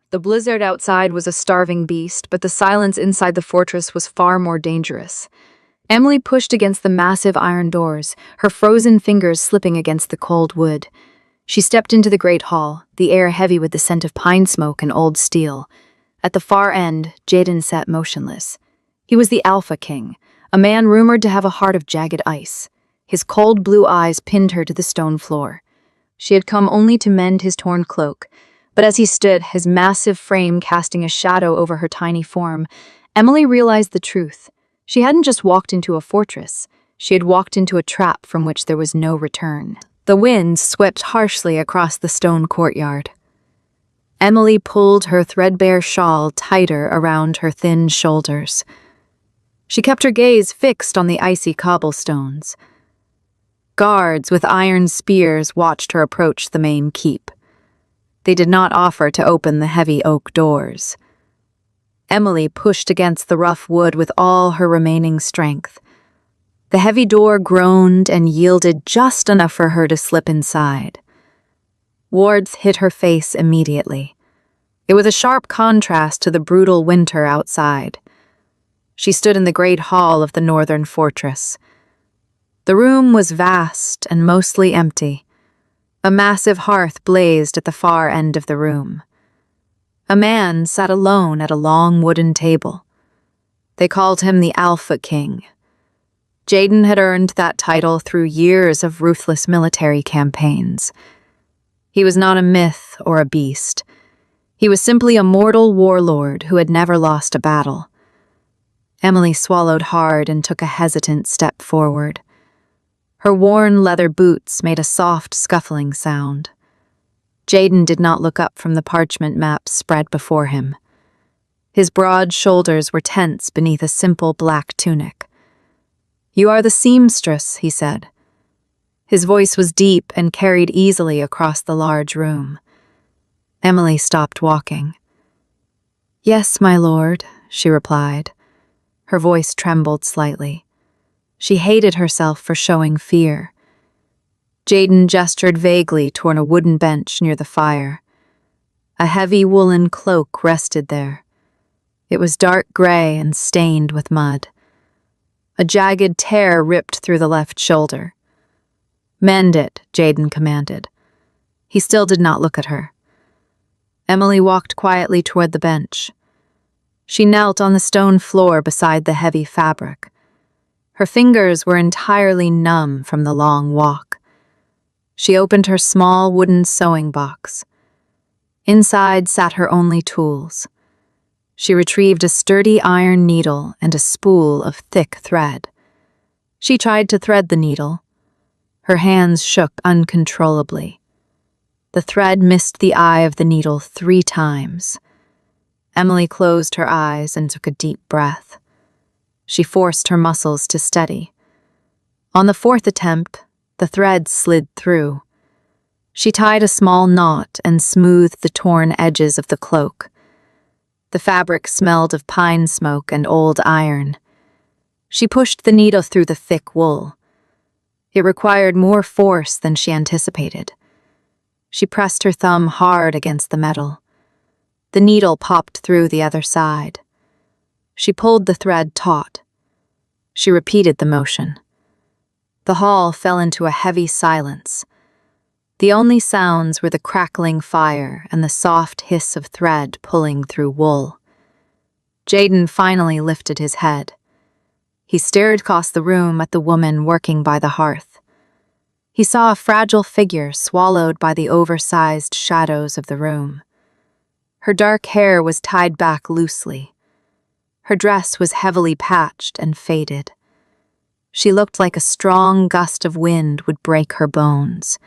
The blizzard outside was a starving beast, but the silence inside the fortress was far more dangerous. Emily pushed against the massive iron doors, her frozen fingers slipping against the cold wood. She stepped into the great hall, the air heavy with the scent of pine smoke and old steel. At the far end, Jaden sat motionless. He was the Alpha King, a man rumored to have a heart of jagged ice. His cold blue eyes pinned her to the stone floor. She had come only to mend his torn cloak, but as he stood, his massive frame casting a shadow over her tiny form, Emily realized the truth. She hadn't just walked into a fortress, she had walked into a trap from which there was no return. The wind swept harshly across the stone courtyard. Emily pulled her threadbare shawl tighter around her thin shoulders. She kept her gaze fixed on the icy cobblestones. Guards with iron spears watched her approach the main keep. They did not offer to open the heavy oak doors. Emily pushed against the rough wood with all her remaining strength. The heavy door groaned and yielded just enough for her to slip inside. Wards hit her face immediately. It was a sharp contrast to the brutal winter outside. She stood in the great hall of the northern fortress. The room was vast and mostly empty. A massive hearth blazed at the far end of the room. A man sat alone at a long wooden table. They called him the Alpha King. Jaden had earned that title through years of ruthless military campaigns. He was not a myth or a beast. He was simply a mortal warlord who had never lost a battle. Emily swallowed hard and took a hesitant step forward. Her worn leather boots made a soft, scuffling sound. Jaden did not look up from the parchment map spread before him. His broad shoulders were tense beneath a simple black tunic. "You are the seamstress," he said. His voice was deep and carried easily across the large room. Emily stopped walking. "Yes, my lord," she replied. Her voice trembled slightly. She hated herself for showing fear. Jaden gestured vaguely toward a wooden bench near the fire. A heavy woolen cloak rested there. It was dark gray and stained with mud. A jagged tear ripped through the left shoulder. "Mend it," Jaden commanded. He still did not look at her. Emily walked quietly toward the bench. She knelt on the stone floor beside the heavy fabric. Her fingers were entirely numb from the long walk. She opened her small wooden sewing box. Inside sat her only tools. She retrieved a sturdy iron needle and a spool of thick thread. She tried to thread the needle. Her hands shook uncontrollably. The thread missed the eye of the needle 3 times. Emily closed her eyes and took a deep breath. She forced her muscles to steady. On the 4th attempt, the thread slid through. She tied a small knot and smoothed the torn edges of the cloak. The fabric smelled of pine smoke and old iron. She pushed the needle through the thick wool. It required more force than she anticipated. She pressed her thumb hard against the metal. The needle popped through the other side. She pulled the thread taut. She repeated the motion. The hall fell into a heavy silence. The only sounds were the crackling fire and the soft hiss of thread pulling through wool. Jaden finally lifted his head. He stared across the room at the woman working by the hearth. He saw a fragile figure swallowed by the oversized shadows of the room. Her dark hair was tied back loosely. Her dress was heavily patched and faded. She looked like a strong gust of wind would break her bones.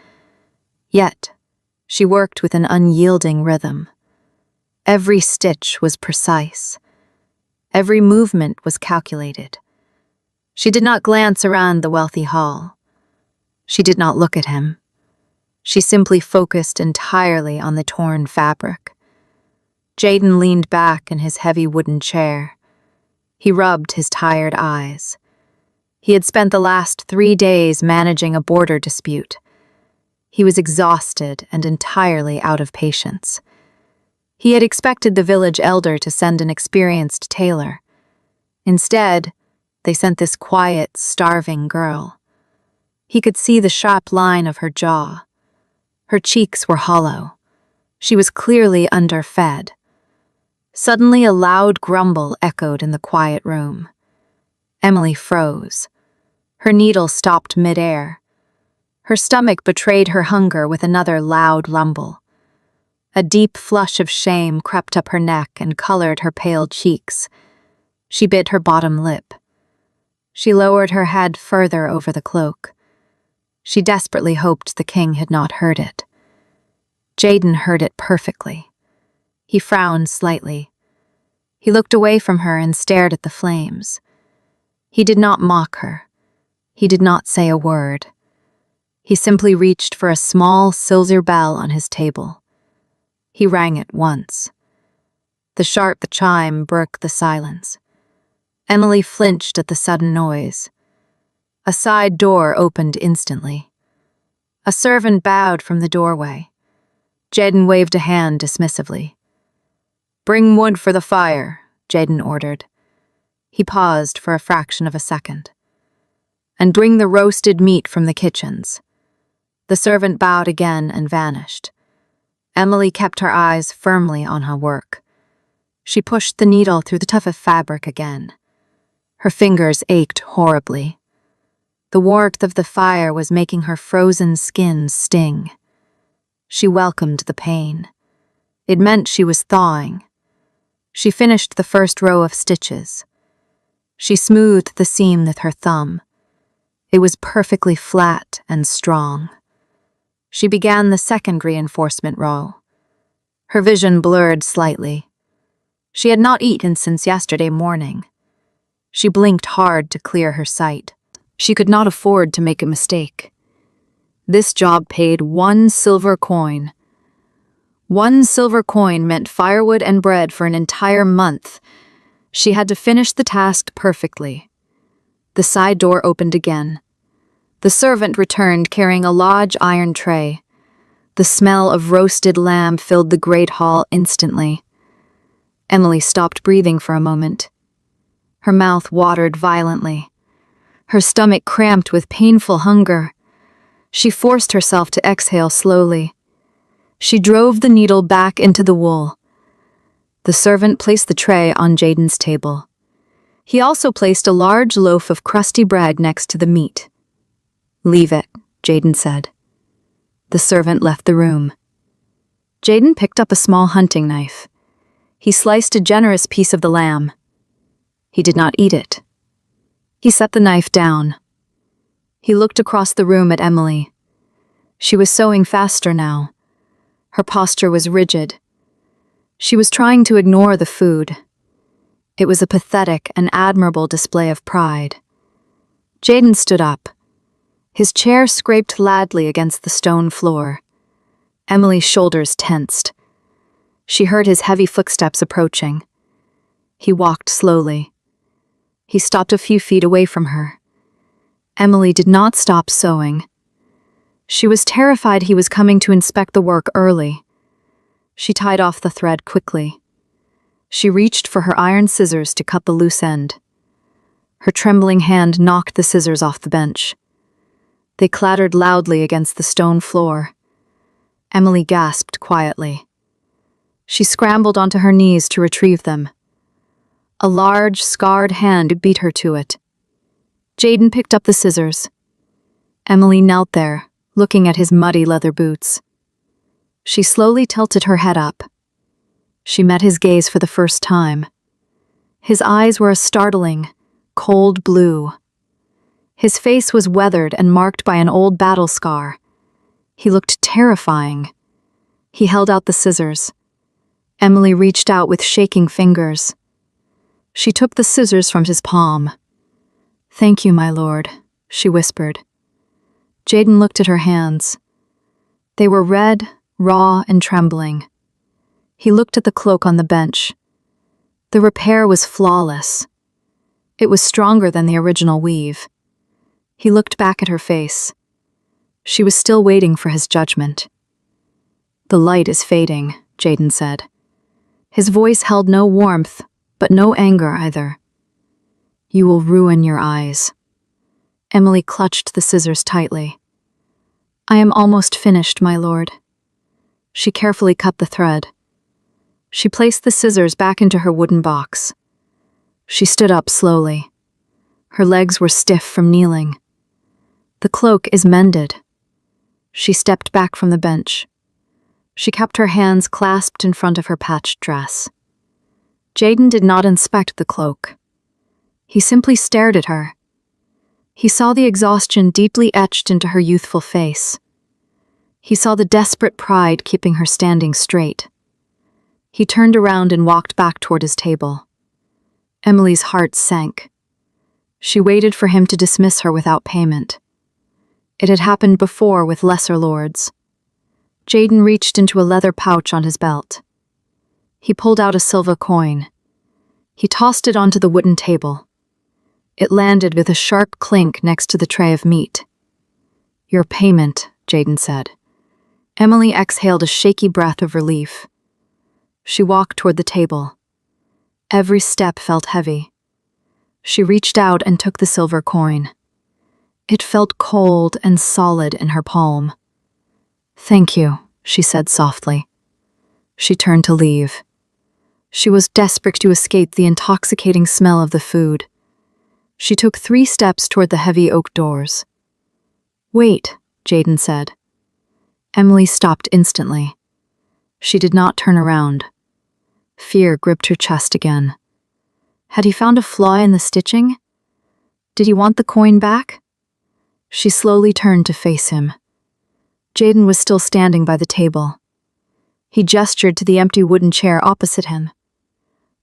Yet, she worked with an unyielding rhythm. Every stitch was precise. Every movement was calculated. She did not glance around the wealthy hall. She did not look at him. She simply focused entirely on the torn fabric. Jaden leaned back in his heavy wooden chair. He rubbed his tired eyes. He had spent the last 3 days managing a border dispute. He was exhausted and entirely out of patience. He had expected the village elder to send an experienced tailor. Instead, they sent this quiet, starving girl. He could see the sharp line of her jaw. Her cheeks were hollow. She was clearly underfed. Suddenly, a loud grumble echoed in the quiet room. Emily froze. Her needle stopped midair. Her stomach betrayed her hunger with another loud rumble. A deep flush of shame crept up her neck and colored her pale cheeks. She bit her bottom lip. She lowered her head further over the cloak. She desperately hoped the king had not heard it. Jaden heard it perfectly. He frowned slightly. He looked away from her and stared at the flames. He did not mock her. He did not say a word. He simply reached for a small silver bell on his table. He rang it once. The sharp chime broke the silence. Emily flinched at the sudden noise. A side door opened instantly. A servant bowed from the doorway. Jaden waved a hand dismissively. "Bring wood for the fire," Jaden ordered. He paused for a fraction of a second. "And bring the roasted meat from the kitchens." The servant bowed again and vanished. Emily kept her eyes firmly on her work. She pushed the needle through the tuft of fabric again. Her fingers ached horribly. The warmth of the fire was making her frozen skin sting. She welcomed the pain. It meant she was thawing. She finished the first row of stitches. She smoothed the seam with her thumb. It was perfectly flat and strong. She began the second reinforcement row. Her vision blurred slightly. She had not eaten since yesterday morning. She blinked hard to clear her sight. She could not afford to make a mistake. This job paid 1 silver coin. 1 silver coin meant firewood and bread for an entire month. She had to finish the task perfectly. The side door opened again. The servant returned carrying a large iron tray. The smell of roasted lamb filled the great hall instantly. Emily stopped breathing for a moment. Her mouth watered violently. Her stomach cramped with painful hunger. She forced herself to exhale slowly. She drove the needle back into the wool. The servant placed the tray on Jaden's table. He also placed a large loaf of crusty bread next to the meat. "Leave it," Jaden said. The servant left the room. Jaden picked up a small hunting knife. He sliced a generous piece of the lamb. He did not eat it. He set the knife down. He looked across the room at Emily. She was sewing faster now. Her posture was rigid. She was trying to ignore the food. It was a pathetic and admirable display of pride. Jaden stood up. His chair scraped loudly against the stone floor. Emily's shoulders tensed. She heard his heavy footsteps approaching. He walked slowly. He stopped a few feet away from her. Emily did not stop sewing. She was terrified he was coming to inspect the work early. She tied off the thread quickly. She reached for her iron scissors to cut the loose end. Her trembling hand knocked the scissors off the bench. They clattered loudly against the stone floor. Emily gasped quietly. She scrambled onto her knees to retrieve them. A large, scarred hand beat her to it. Jaden picked up the scissors. Emily knelt there, looking at his muddy leather boots. She slowly tilted her head up. She met his gaze for the first time. His eyes were a startling, cold blue. His face was weathered and marked by an old battle scar. He looked terrifying. He held out the scissors. Emily reached out with shaking fingers. She took the scissors from his palm. "Thank you, my lord," she whispered. Jaden looked at her hands. They were red, raw, and trembling. He looked at the cloak on the bench. The repair was flawless. It was stronger than the original weave. He looked back at her face. She was still waiting for his judgment. "The light is fading," Jaden said. His voice held no warmth, but no anger either. "You will ruin your eyes." Emily clutched the scissors tightly. "I am almost finished, my lord." She carefully cut the thread. She placed the scissors back into her wooden box. She stood up slowly. Her legs were stiff from kneeling. "The cloak is mended." She stepped back from the bench. She kept her hands clasped in front of her patched dress. Jaden did not inspect the cloak. He simply stared at her. He saw the exhaustion deeply etched into her youthful face. He saw the desperate pride keeping her standing straight. He turned around and walked back toward his table. Emily's heart sank. She waited for him to dismiss her without payment. It had happened before with lesser lords. Jaden reached into a leather pouch on his belt. He pulled out a silver coin. He tossed it onto the wooden table. It landed with a sharp clink next to the tray of meat. "Your payment," Jaden said. Emily exhaled a shaky breath of relief. She walked toward the table. Every step felt heavy. She reached out and took the silver coin. It felt cold and solid in her palm. "Thank you," she said softly. She turned to leave. She was desperate to escape the intoxicating smell of the food. She took 3 steps toward the heavy oak doors. "Wait," Jaden said. Emily stopped instantly. She did not turn around. Fear gripped her chest again. Had he found a flaw in the stitching? Did he want the coin back? She slowly turned to face him. Jaden was still standing by the table. He gestured to the empty wooden chair opposite him.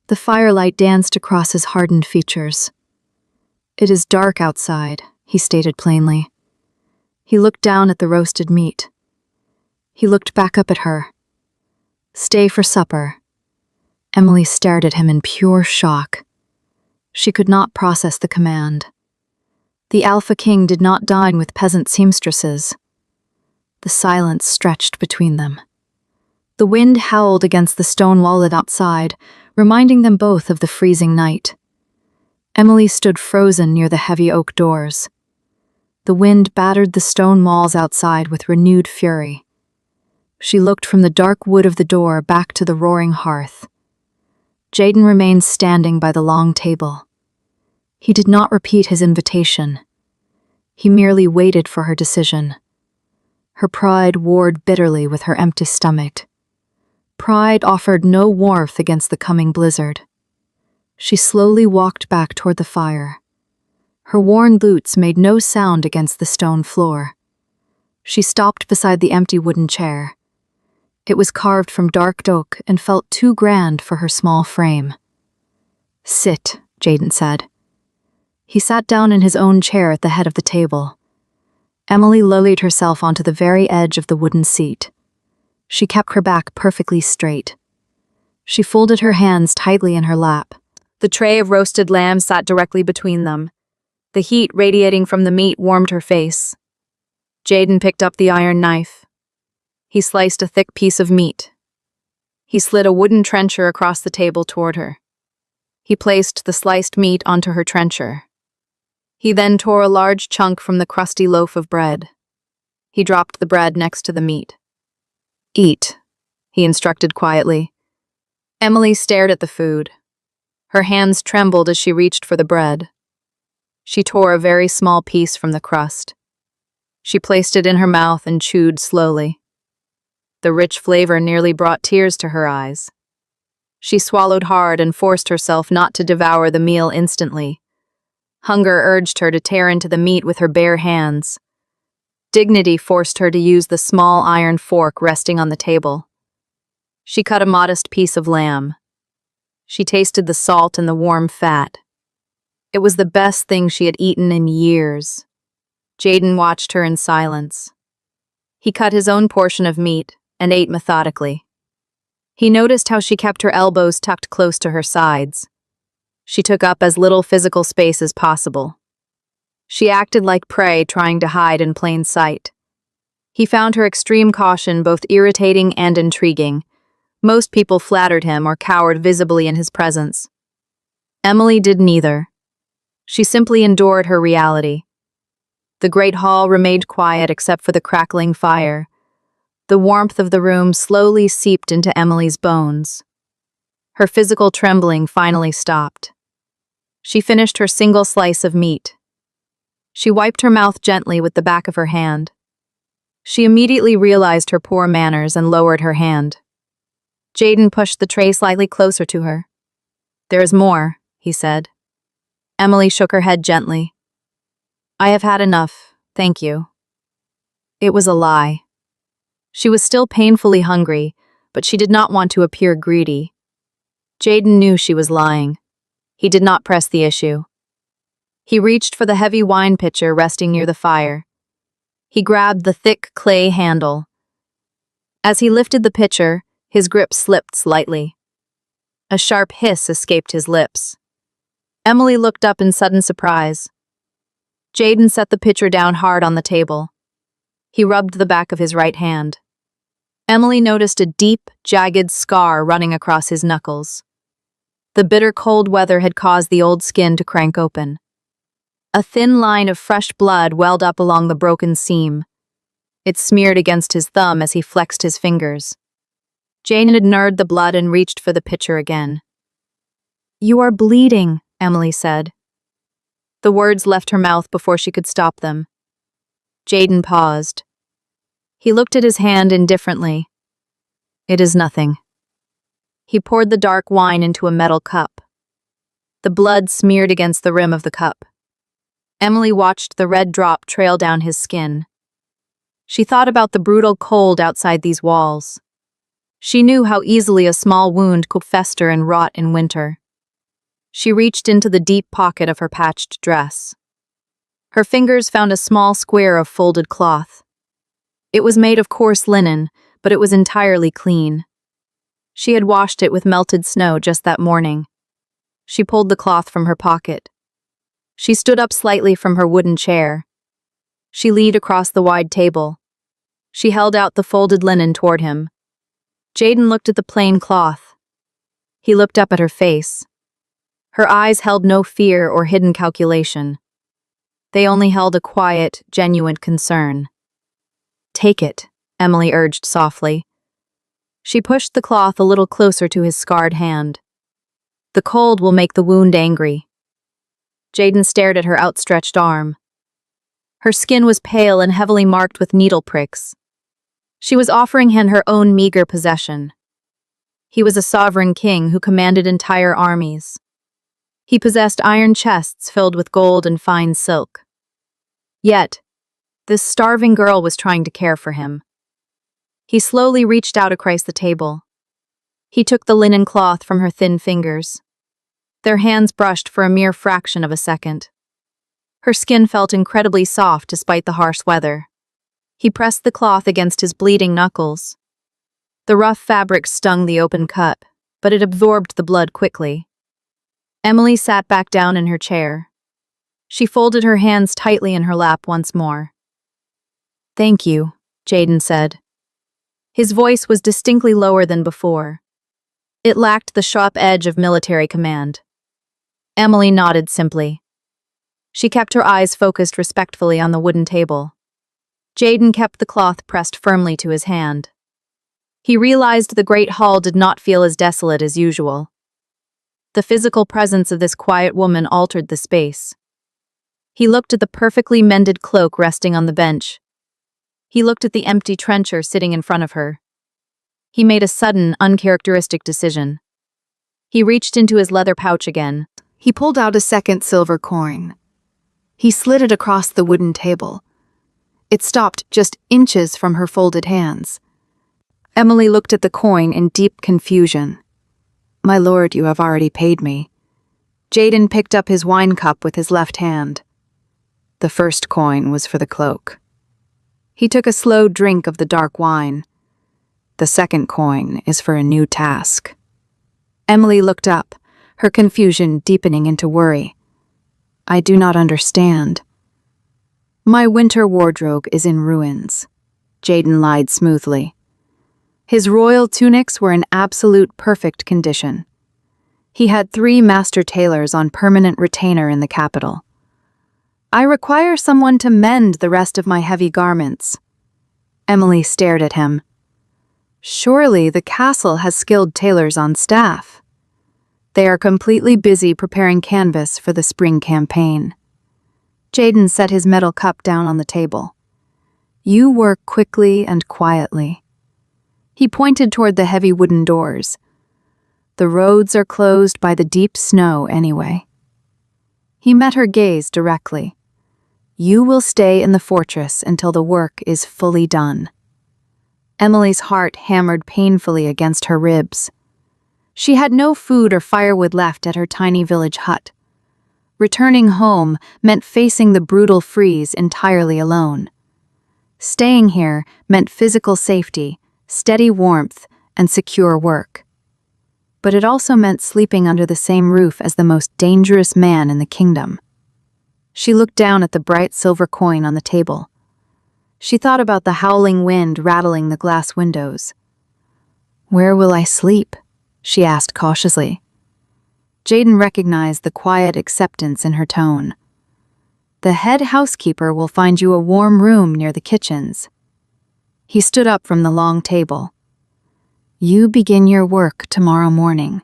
The firelight danced across his hardened features. "It is dark outside," he stated plainly. He looked down at the roasted meat. He looked back up at her. "Stay for supper." Emily stared at him in pure shock. She could not process the command. The Alpha King did not dine with peasant seamstresses. The silence stretched between them. The wind howled against the stone wall outside, reminding them both of the freezing night. Emily stood frozen near the heavy oak doors. The wind battered the stone walls outside with renewed fury. She looked from the dark wood of the door back to the roaring hearth. Jaden remained standing by the long table. He did not repeat his invitation. He merely waited for her decision. Her pride warred bitterly with her empty stomach. Pride offered no warmth against the coming blizzard. She slowly walked back toward the fire. Her worn boots made no sound against the stone floor. She stopped beside the empty wooden chair. It was carved from dark oak and felt too grand for her small frame. "Sit," Jaden said. He sat down in his own chair at the head of the table. Emily lowered herself onto the very edge of the wooden seat. She kept her back perfectly straight. She folded her hands tightly in her lap. The tray of roasted lamb sat directly between them. The heat radiating from the meat warmed her face. Jaden picked up the iron knife. He sliced a thick piece of meat. He slid a wooden trencher across the table toward her. He placed the sliced meat onto her trencher. He then tore a large chunk from the crusty loaf of bread. He dropped the bread next to the meat. "Eat," he instructed quietly. Emily stared at the food. Her hands trembled as she reached for the bread. She tore a very small piece from the crust. She placed it in her mouth and chewed slowly. The rich flavor nearly brought tears to her eyes. She swallowed hard and forced herself not to devour the meal instantly. Hunger urged her to tear into the meat with her bare hands. Dignity forced her to use the small iron fork resting on the table. She cut a modest piece of lamb. She tasted the salt and the warm fat. It was the best thing she had eaten in years. Jaden watched her in silence. He cut his own portion of meat and ate methodically. He noticed how she kept her elbows tucked close to her sides. She took up as little physical space as possible. She acted like prey trying to hide in plain sight. He found her extreme caution both irritating and intriguing, Most people flattered him or cowered visibly in his presence. Emily did neither. She simply endured her reality. The great hall remained quiet except for the crackling fire. The warmth of the room slowly seeped into Emily's bones. Her physical trembling finally stopped. She finished her single slice of meat. She wiped her mouth gently with the back of her hand. She immediately realized her poor manners and lowered her hand. Jaden pushed the tray slightly closer to her. "There is more," he said. Emily shook her head gently. "I have had enough, thank you." It was a lie. She was still painfully hungry, but she did not want to appear greedy. Jaden knew she was lying. He did not press the issue. He reached for the heavy wine pitcher resting near the fire. He grabbed the thick clay handle. As he lifted the pitcher, his grip slipped slightly. A sharp hiss escaped his lips. Emily looked up in sudden surprise. Jaden set the pitcher down hard on the table. He rubbed the back of his right hand. Emily noticed a deep, jagged scar running across his knuckles. The bitter cold weather had caused the old skin to crank open. A thin line of fresh blood welled up along the broken seam. It smeared against his thumb as he flexed his fingers. Jane had ignored the blood and reached for the pitcher again. "You are bleeding," Emily said. The words left her mouth before she could stop them. Jaden paused. He looked at his hand indifferently. "It is nothing." He poured the dark wine into a metal cup. The blood smeared against the rim of the cup. Emily watched the red drop trail down his skin. She thought about the brutal cold outside these walls. She knew how easily a small wound could fester and rot in winter. She reached into the deep pocket of her patched dress. Her fingers found a small square of folded cloth. It was made of coarse linen, but it was entirely clean. She had washed it with melted snow just that morning. She pulled the cloth from her pocket. She stood up slightly from her wooden chair. She leaned across the wide table. She held out the folded linen toward him. Jaden looked at the plain cloth. He looked up at her face. Her eyes held no fear or hidden calculation. They only held a quiet, genuine concern. "Take it," Emily urged softly. She pushed the cloth a little closer to his scarred hand. "The cold will make the wound angry." Jaden stared at her outstretched arm. Her skin was pale and heavily marked with needle pricks. She was offering him her own meager possession. He was a sovereign king who commanded entire armies. He possessed iron chests filled with gold and fine silk. Yet, this starving girl was trying to care for him. He slowly reached out across the table. He took the linen cloth from her thin fingers. Their hands brushed for a mere fraction of a second. Her skin felt incredibly soft despite the harsh weather. He pressed the cloth against his bleeding knuckles. The rough fabric stung the open cut, but it absorbed the blood quickly. Emily sat back down in her chair. She folded her hands tightly in her lap once more. "Thank you," Jaden said. His voice was distinctly lower than before. It lacked the sharp edge of military command. Emily nodded simply. She kept her eyes focused respectfully on the wooden table. Jaden kept the cloth pressed firmly to his hand. He realized the great hall did not feel as desolate as usual. The physical presence of this quiet woman altered the space. He looked at the perfectly mended cloak resting on the bench. He looked at the empty trencher sitting in front of her. He made a sudden, uncharacteristic decision. He reached into his leather pouch again. He pulled out a second silver coin. He slid it across the wooden table. It stopped just inches from her folded hands. Emily looked at the coin in deep confusion. "My lord, you have already paid me." Jaden picked up his wine cup with his left hand. The first coin was for the cloak. He took a slow drink of the dark wine. "The second coin is for a new task." Emily looked up, her confusion deepening into worry. "I do not understand." "My winter wardrobe is in ruins," Jaden lied smoothly. His royal tunics were in absolute perfect condition. He had 3 master tailors on permanent retainer in the capital. "I require someone to mend the rest of my heavy garments." Emily stared at him. "Surely the castle has skilled tailors on staff. They are completely busy preparing canvas for the spring campaign." Jaden set his metal cup down on the table. "You work quickly and quietly." He pointed toward the heavy wooden doors. "The roads are closed by the deep snow anyway." He met her gaze directly. "You will stay in the fortress until the work is fully done." Emily's heart hammered painfully against her ribs. She had no food or firewood left at her tiny village hut. Returning home meant facing the brutal freeze entirely alone. Staying here meant physical safety, steady warmth, and secure work. But it also meant sleeping under the same roof as the most dangerous man in the kingdom. She looked down at the bright silver coin on the table. She thought about the howling wind rattling the glass windows. "Where will I sleep?" she asked cautiously. Jaden recognized the quiet acceptance in her tone. "The head housekeeper will find you a warm room near the kitchens." He stood up from the long table. "You begin your work tomorrow morning."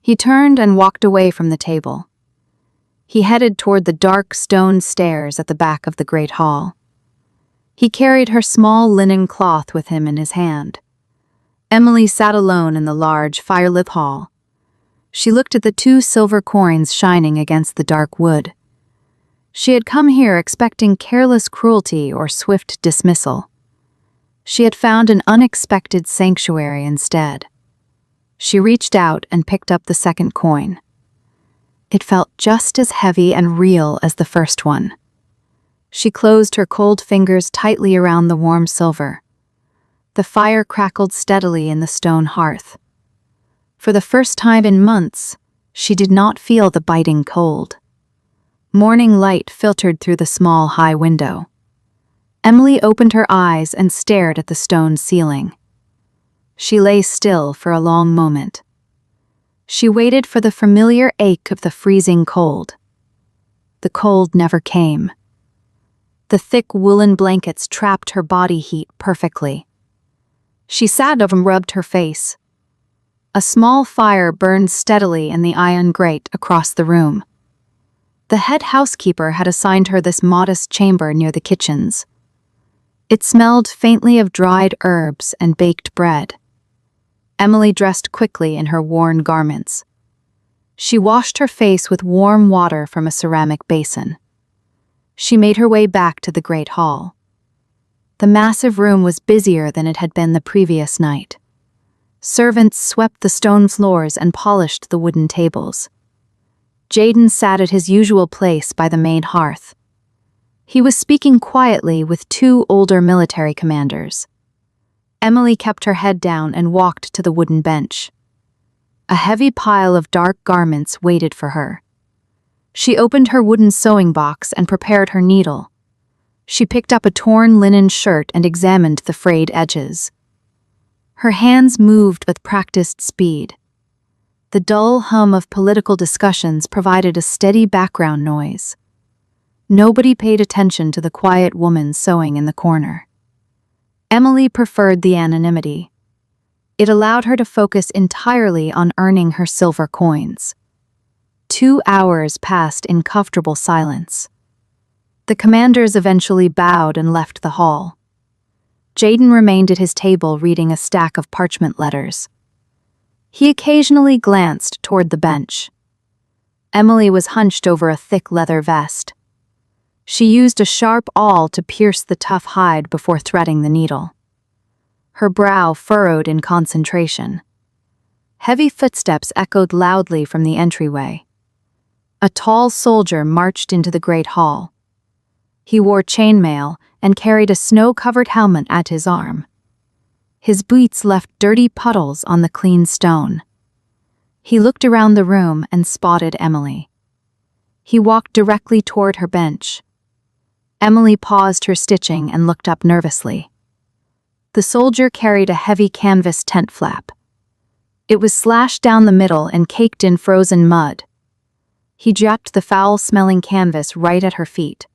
He turned and walked away from the table. He headed toward the dark stone stairs at the back of the great hall. He carried her small linen cloth with him in his hand. Emily sat alone in the large, fire-lit hall. She looked at the 2 silver coins shining against the dark wood. She had come here expecting careless cruelty or swift dismissal. She had found an unexpected sanctuary instead. She reached out and picked up the second coin. It felt just as heavy and real as the first one. She closed her cold fingers tightly around the warm silver. The fire crackled steadily in the stone hearth. For the first time in months, she did not feel the biting cold. Morning light filtered through the small high window. Emily opened her eyes and stared at the stone ceiling. She lay still for a long moment. She waited for the familiar ache of the freezing cold. The cold never came. The thick woolen blankets trapped her body heat perfectly. She sat up and rubbed her face. A small fire burned steadily in the iron grate across the room. The head housekeeper had assigned her this modest chamber near the kitchens. It smelled faintly of dried herbs and baked bread. Emily dressed quickly in her worn garments. She washed her face with warm water from a ceramic basin. She made her way back to the great hall. The massive room was busier than it had been the previous night. Servants swept the stone floors and polished the wooden tables. Jaden sat at his usual place by the main hearth. He was speaking quietly with 2 older military commanders. Emily kept her head down and walked to the wooden bench. A heavy pile of dark garments waited for her. She opened her wooden sewing box and prepared her needle. She picked up a torn linen shirt and examined the frayed edges. Her hands moved with practiced speed. The dull hum of political discussions provided a steady background noise. Nobody paid attention to the quiet woman sewing in the corner. Emily preferred the anonymity. It allowed her to focus entirely on earning her silver coins. 2 hours passed in comfortable silence. The commanders eventually bowed and left the hall. Jaden remained at his table reading a stack of parchment letters. He occasionally glanced toward the bench. Emily was hunched over a thick leather vest. She used a sharp awl to pierce the tough hide before threading the needle. Her brow furrowed in concentration. Heavy footsteps echoed loudly from the entryway. A tall soldier marched into the great hall. He wore chainmail and carried a snow-covered helmet at his arm. His boots left dirty puddles on the clean stone. He looked around the room and spotted Emily. He walked directly toward her bench. Emily paused her stitching and looked up nervously. The soldier carried a heavy canvas tent flap. It was slashed down the middle and caked in frozen mud. He dropped the foul-smelling canvas right at her feet.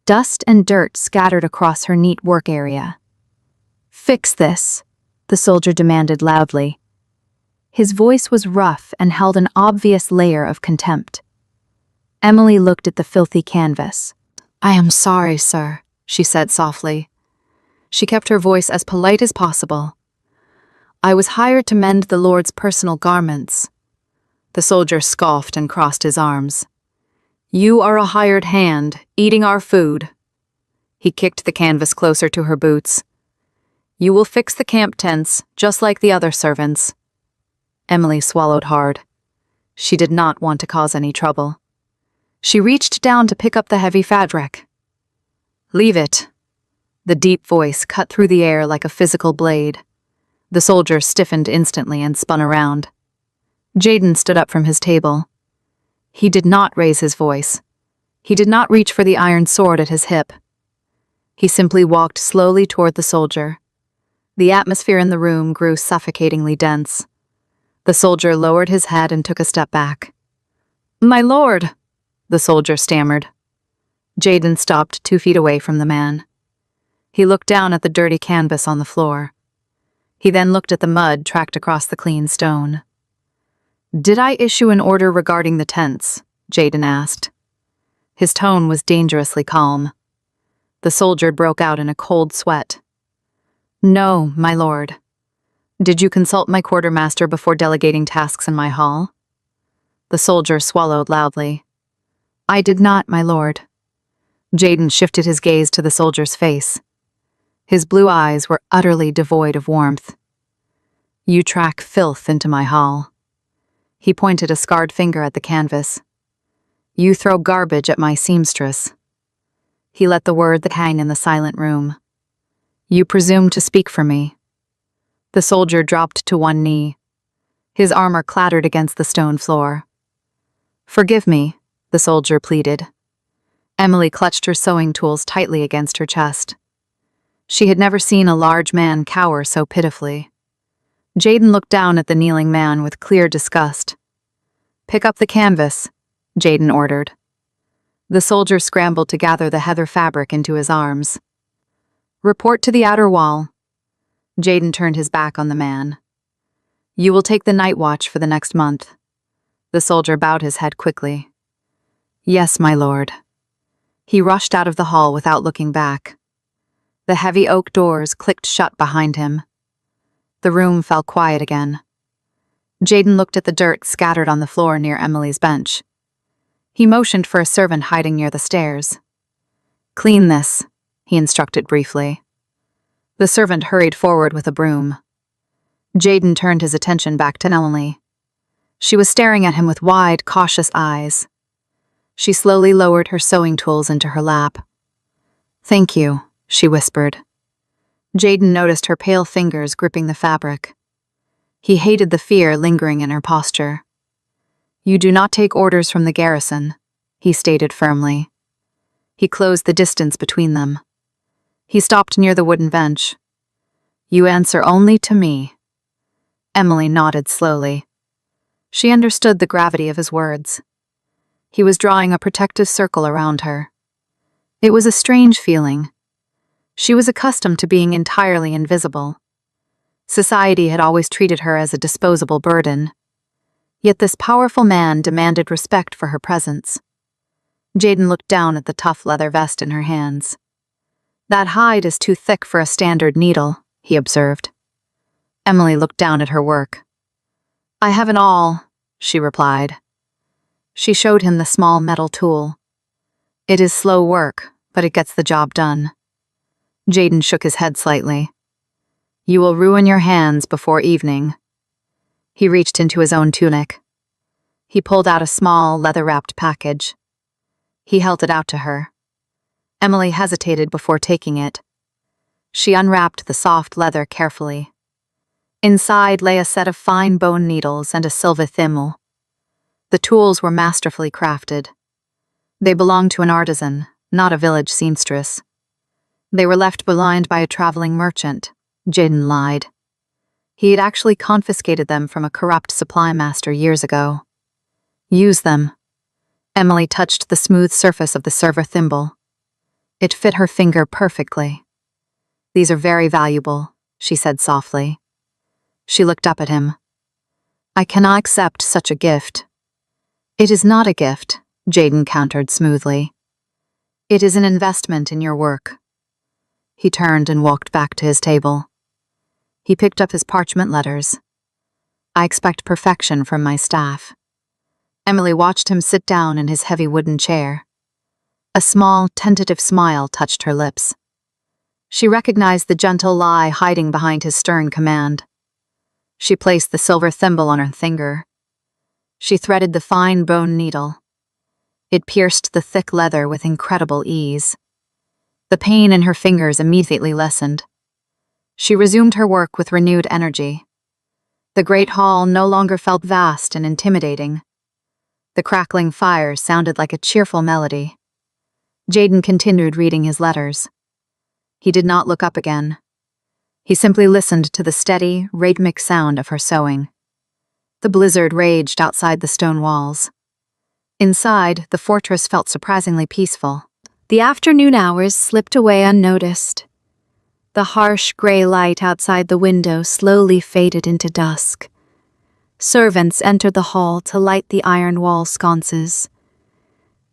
Dust and dirt scattered across her neat work area. "Fix this," the soldier demanded loudly. His voice was rough and held an obvious layer of contempt. Emily looked at the filthy canvas. "I am sorry, sir," she said softly. She kept her voice as polite as possible. "I was hired to mend the Lord's personal garments." The soldier scoffed and crossed his arms. "You are a hired hand, eating our food." He kicked the canvas closer to her boots. "You will fix the camp tents, just like the other servants." Emily swallowed hard. She did not want to cause any trouble. She reached down to pick up the heavy fabric. "Leave it." The deep voice cut through the air like a physical blade. The soldier stiffened instantly and spun around. Jaden stood up from his table. He did not raise his voice. He did not reach for the iron sword at his hip. He simply walked slowly toward the soldier. The atmosphere in the room grew suffocatingly dense. The soldier lowered his head and took a step back. "My lord," the soldier stammered. Jaden stopped 2 feet away from the man. He looked down at the dirty canvas on the floor. He then looked at the mud tracked across the clean stone. "Did I issue an order regarding the tents?" Jaden asked. His tone was dangerously calm. The soldier broke out in a cold sweat. "No, my lord." "Did you consult my quartermaster before delegating tasks in my hall?" The soldier swallowed loudly. "I did not, my lord." Jaden shifted his gaze to the soldier's face. His blue eyes were utterly devoid of warmth. "You track filth into my hall." He pointed a scarred finger at the canvas. "You throw garbage at my seamstress." He let the word hang in the silent room. "You presume to speak for me." The soldier dropped to one knee. His armor clattered against the stone floor. "Forgive me," the soldier pleaded. Emily clutched her sewing tools tightly against her chest. She had never seen a large man cower so pitifully. Jaden looked down at the kneeling man with clear disgust. "Pick up the canvas," Jaden ordered. The soldier scrambled to gather the heather fabric into his arms. "Report to the outer wall." Jaden turned his back on the man. "You will take the night watch for the next month." The soldier bowed his head quickly. "Yes, my lord." He rushed out of the hall without looking back. The heavy oak doors clicked shut behind him. The room fell quiet again. Jaden looked at the dirt scattered on the floor near Emily's bench. He motioned for a servant hiding near the stairs. "Clean this," he instructed briefly. The servant hurried forward with a broom. Jaden turned his attention back to Emily. She was staring at him with wide, cautious eyes. She slowly lowered her sewing tools into her lap. "Thank you," she whispered. Jaden noticed her pale fingers gripping the fabric. He hated the fear lingering in her posture. "You do not take orders from the garrison," he stated firmly. He closed the distance between them. He stopped near the wooden bench. "You answer only to me." Emily nodded slowly. She understood the gravity of his words. He was drawing a protective circle around her. It was a strange feeling. She was accustomed to being entirely invisible. Society had always treated her as a disposable burden. Yet this powerful man demanded respect for her presence. Jaden looked down at the tough leather vest in her hands. "That hide is too thick for a standard needle," he observed. Emily looked down at her work. "I have an awl," she replied. She showed him the small metal tool. "It is slow work, but it gets the job done." Jaden shook his head slightly. "You will ruin your hands before evening." He reached into his own tunic. He pulled out a small, leather-wrapped package. He held it out to her. Emily hesitated before taking it. She unwrapped the soft leather carefully. Inside lay a set of fine bone needles and a silver thimble. The tools were masterfully crafted. They belonged to an artisan, not a village seamstress. They were left behind by a traveling merchant, Jaden lied. He had actually confiscated them from a corrupt supply master years ago. Use them. Emily touched the smooth surface of the silver thimble. It fit her finger perfectly. These are very valuable, she said softly. She looked up at him. I cannot accept such a gift. It is not a gift, Jaden countered smoothly. It is an investment in your work. He turned and walked back to his table. He picked up his parchment letters. I expect perfection from my staff. Emily watched him sit down in his heavy wooden chair. A small, tentative smile touched her lips. She recognized the gentle lie hiding behind his stern command. She placed the silver thimble on her finger. She threaded the fine bone needle. It pierced the thick leather with incredible ease. The pain in her fingers immediately lessened. She resumed her work with renewed energy. The great hall no longer felt vast and intimidating. The crackling fire sounded like a cheerful melody. Jaden continued reading his letters. He did not look up again. He simply listened to the steady, rhythmic sound of her sewing. The blizzard raged outside the stone walls. Inside, the fortress felt surprisingly peaceful. The afternoon hours slipped away unnoticed. The harsh gray light outside the window slowly faded into dusk. Servants entered the hall to light the iron wall sconces.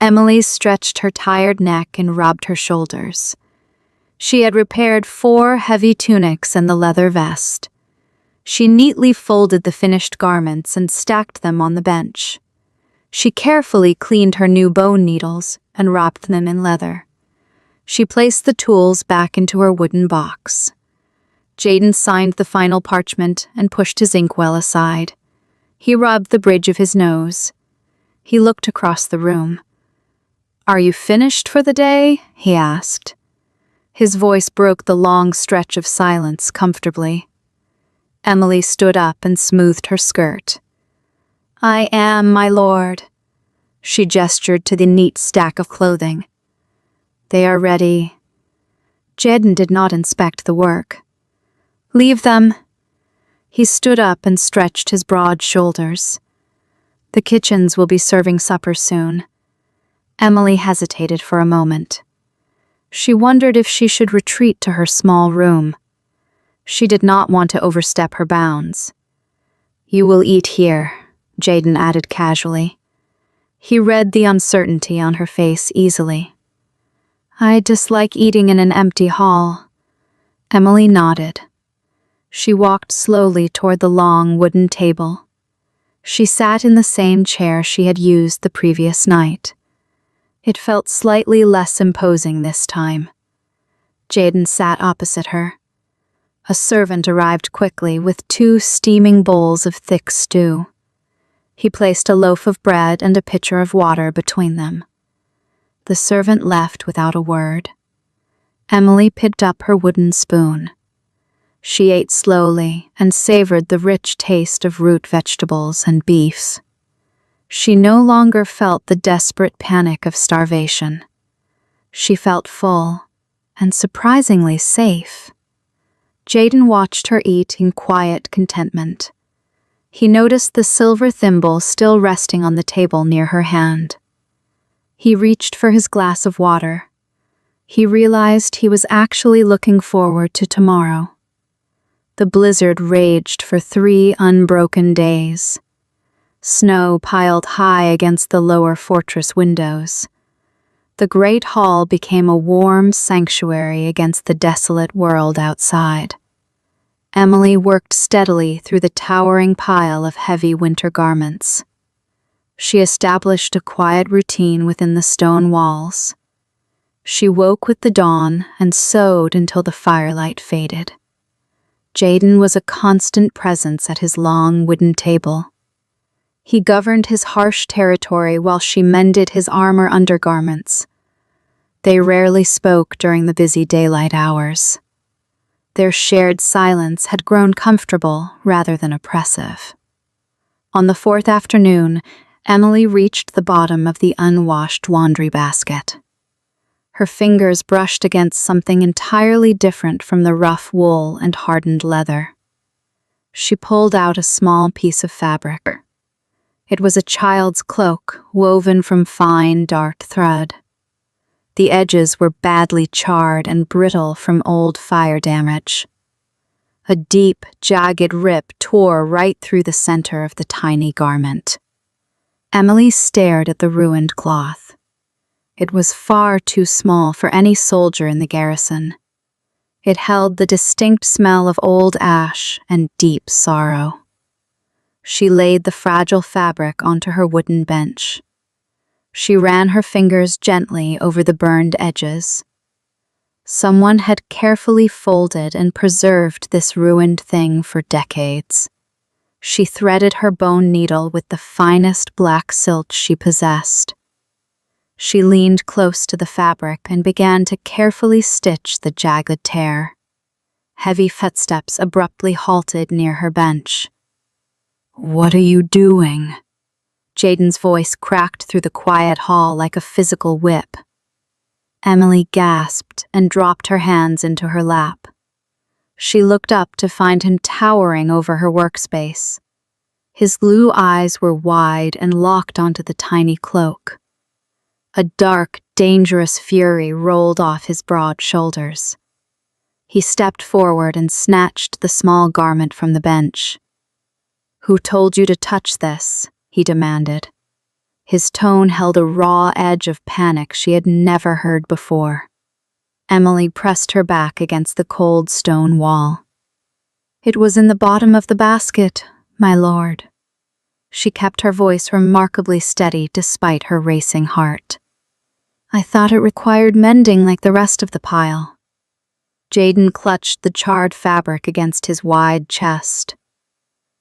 Emily stretched her tired neck and rubbed her shoulders. She had repaired 4 heavy tunics and the leather vest. She neatly folded the finished garments and stacked them on the bench. She carefully cleaned her new bone needles and wrapped them in leather. She placed the tools back into her wooden box. Jaden signed the final parchment and pushed his inkwell aside. He rubbed the bridge of his nose. He looked across the room. "Are you finished for the day?" he asked. His voice broke the long stretch of silence comfortably. Emily stood up and smoothed her skirt. "I am, my lord." She gestured to the neat stack of clothing. "They are ready." Jaden did not inspect the work. "Leave them." He stood up and stretched his broad shoulders. "The kitchens will be serving supper soon." Emily hesitated for a moment. She wondered if she should retreat to her small room. She did not want to overstep her bounds. "You will eat here," Jaden added casually. He read the uncertainty on her face easily. "I dislike eating in an empty hall." Emily nodded. She walked slowly toward the long wooden table. She sat in the same chair she had used the previous night. It felt slightly less imposing this time. Jaden sat opposite her. A servant arrived quickly with 2 steaming bowls of thick stew. He placed a loaf of bread and a pitcher of water between them. The servant left without a word. Emily picked up her wooden spoon. She ate slowly and savored the rich taste of root vegetables and beefs. She no longer felt the desperate panic of starvation. She felt full and surprisingly safe. Jaden watched her eat in quiet contentment. He noticed the silver thimble still resting on the table near her hand. He reached for his glass of water. He realized he was actually looking forward to tomorrow. The blizzard raged for 3 unbroken days. Snow piled high against the lower fortress windows. The great hall became a warm sanctuary against the desolate world outside. Emily worked steadily through the towering pile of heavy winter garments. She established a quiet routine within the stone walls. She woke with the dawn and sewed until the firelight faded. Jaden was a constant presence at his long wooden table. He governed his harsh territory while she mended his armor undergarments. They rarely spoke during the busy daylight hours. Their shared silence had grown comfortable rather than oppressive. On the 4th afternoon, Emily reached the bottom of the unwashed laundry basket. Her fingers brushed against something entirely different from the rough wool and hardened leather. She pulled out a small piece of fabric. It was a child's cloak, woven from fine, dark thread. The edges were badly charred and brittle from old fire damage. A deep, jagged rip tore right through the center of the tiny garment. Emily stared at the ruined cloth. It was far too small for any soldier in the garrison. It held the distinct smell of old ash and deep sorrow. She laid the fragile fabric onto her wooden bench. She ran her fingers gently over the burned edges. Someone had carefully folded and preserved this ruined thing for decades. She threaded her bone needle with the finest black silk she possessed. She leaned close to the fabric and began to carefully stitch the jagged tear. Heavy footsteps abruptly halted near her bench. "What are you doing?" Jaden's voice cracked through the quiet hall like a physical whip. Emily gasped and dropped her hands into her lap. She looked up to find him towering over her workspace. His blue eyes were wide and locked onto the tiny cloak. A dark, dangerous fury rolled off his broad shoulders. He stepped forward and snatched the small garment from the bench. "Who told you to touch this?" he demanded. His tone held a raw edge of panic she had never heard before. Emily pressed her back against the cold stone wall. "It was in the bottom of the basket, my lord." She kept her voice remarkably steady despite her racing heart. "I thought it required mending like the rest of the pile." Jaden clutched the charred fabric against his wide chest.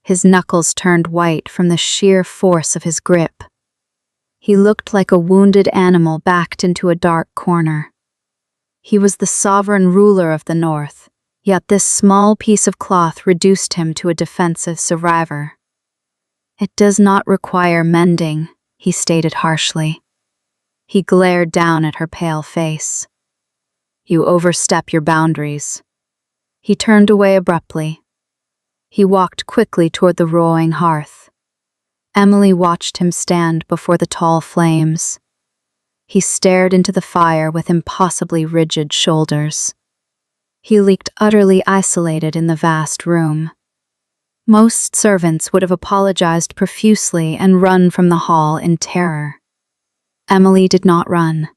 His knuckles turned white from the sheer force of his grip. He looked like a wounded animal backed into a dark corner. He was the sovereign ruler of the North, yet this small piece of cloth reduced him to a defensive survivor. "It does not require mending," he stated harshly. He glared down at her pale face. "You overstep your boundaries." He turned away abruptly. He walked quickly toward the roaring hearth. Emily watched him stand before the tall flames. He stared into the fire with impossibly rigid shoulders. He looked utterly isolated in the vast room. Most servants would have apologized profusely and run from the hall in terror. Emily did not run.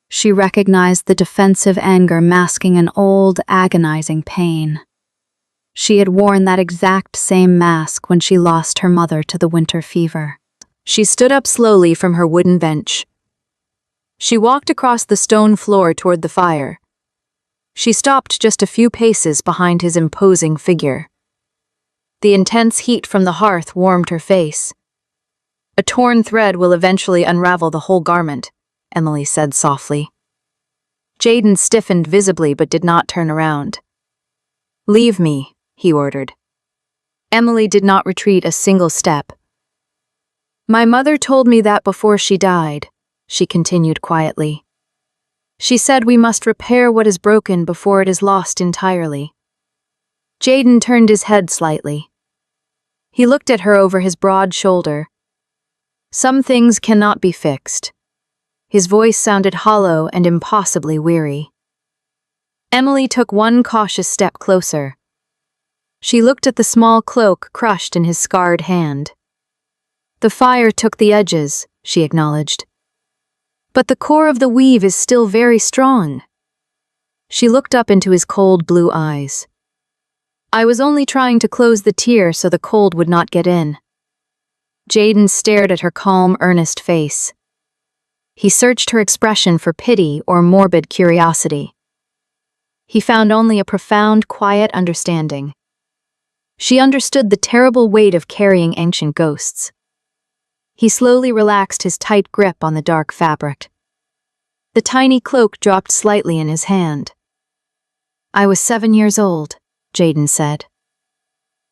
She recognized the defensive anger masking an old, agonizing pain. She had worn that exact same mask when she lost her mother to the winter fever. She stood up slowly from her wooden bench. She walked across the stone floor toward the fire. She stopped just a few paces behind his imposing figure. The intense heat from the hearth warmed her face. "A torn thread will eventually unravel the whole garment," Emily said softly. Jaden stiffened visibly but did not turn around. "Leave me," he ordered. Emily did not retreat a single step. "My mother told me that before she died," she continued quietly. "She said we must repair what is broken before it is lost entirely." Jaden turned his head slightly. He looked at her over his broad shoulder. "Some things cannot be fixed." His voice sounded hollow and impossibly weary. Emily took one cautious step closer. She looked at the small cloak crushed in his scarred hand. "The fire took the edges," she acknowledged. "But the core of the weave is still very strong." She looked up into his cold blue eyes. "I was only trying to close the tear so the cold would not get in." Jaden stared at her calm, earnest face. He searched her expression for pity or morbid curiosity. He found only a profound, quiet understanding. She understood the terrible weight of carrying ancient ghosts. He slowly relaxed his tight grip on the dark fabric. The tiny cloak dropped slightly in his hand. "I was 7 years old," Jaden said.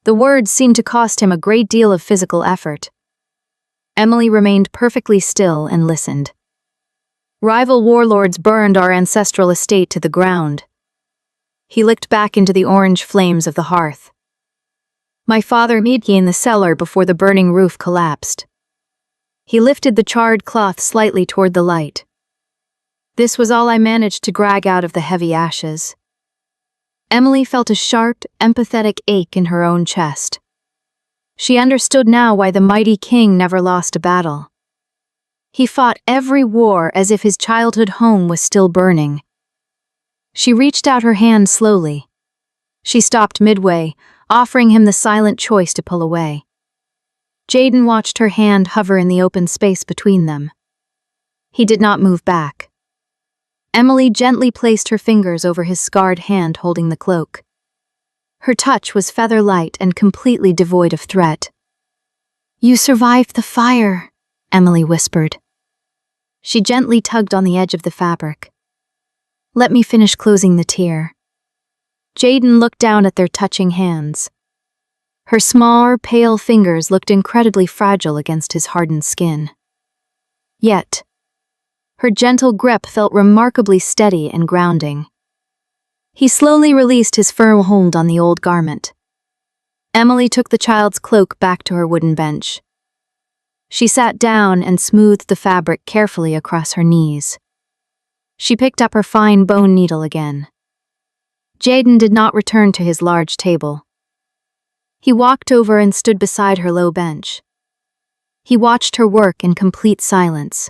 The words seemed to cost him a great deal of physical effort. Emily remained perfectly still and listened. Rival warlords burned our ancestral estate to the ground. He looked back into the orange flames of the hearth. My father made ye in the cellar before the burning roof collapsed. He lifted the charred cloth slightly toward the light. This was all I managed to drag out of the heavy ashes. Emily felt a sharp, empathetic ache in her own chest. She understood now why the mighty king never lost a battle. He fought every war as if his childhood home was still burning. She reached out her hand slowly. She stopped midway, offering him the silent choice to pull away. Jaden watched her hand hover in the open space between them. He did not move back. Emily gently placed her fingers over his scarred hand holding the cloak. Her touch was feather-light and completely devoid of threat. "You survived the fire," Emily whispered. She gently tugged on the edge of the fabric. "Let me finish closing the tear." Jaden looked down at their touching hands. Her small, pale fingers looked incredibly fragile against his hardened skin. Yet, her gentle grip felt remarkably steady and grounding. He slowly released his firm hold on the old garment. Emily took the child's cloak back to her wooden bench. She sat down and smoothed the fabric carefully across her knees. She picked up her fine bone needle again. Jaden did not return to his large table. He walked over and stood beside her low bench. He watched her work in complete silence.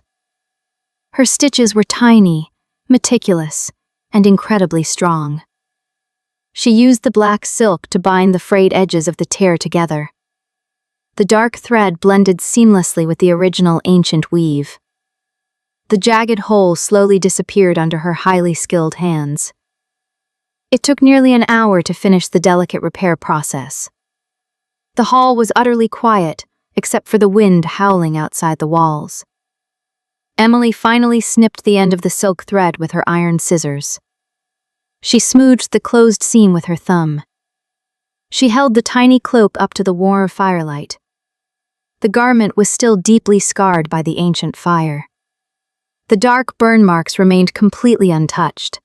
Her stitches were tiny, meticulous, and incredibly strong. She used the black silk to bind the frayed edges of the tear together. The dark thread blended seamlessly with the original ancient weave. The jagged hole slowly disappeared under her highly skilled hands. It took nearly an hour to finish the delicate repair process. The hall was utterly quiet, except for the wind howling outside the walls. Emily finally snipped the end of the silk thread with her iron scissors. She smoothed the closed seam with her thumb. She held the tiny cloak up to the warm firelight. The garment was still deeply scarred by the ancient fire. The dark burn marks remained completely untouched.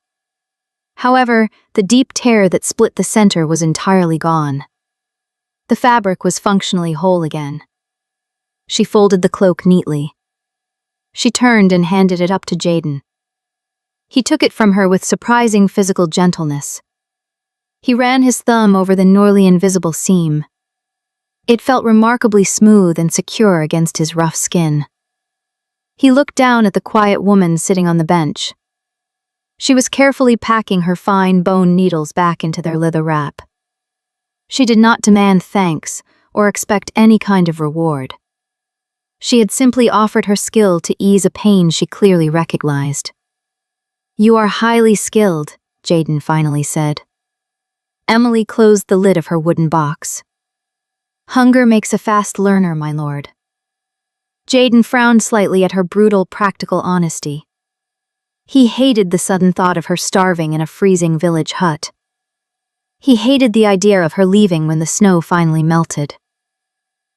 However, the deep tear that split the center was entirely gone. The fabric was functionally whole again. She folded the cloak neatly. She turned and handed it up to Jaden. He took it from her with surprising physical gentleness. He ran his thumb over the nearly invisible seam. It felt remarkably smooth and secure against his rough skin. He looked down at the quiet woman sitting on the bench. She was carefully packing her fine bone needles back into their leather wrap. She did not demand thanks or expect any kind of reward. She had simply offered her skill to ease a pain she clearly recognized. "You are highly skilled," Jaden finally said. Emily closed the lid of her wooden box. "Hunger makes a fast learner, my lord." Jaden frowned slightly at her brutal, practical honesty. He hated the sudden thought of her starving in a freezing village hut. He hated the idea of her leaving when the snow finally melted.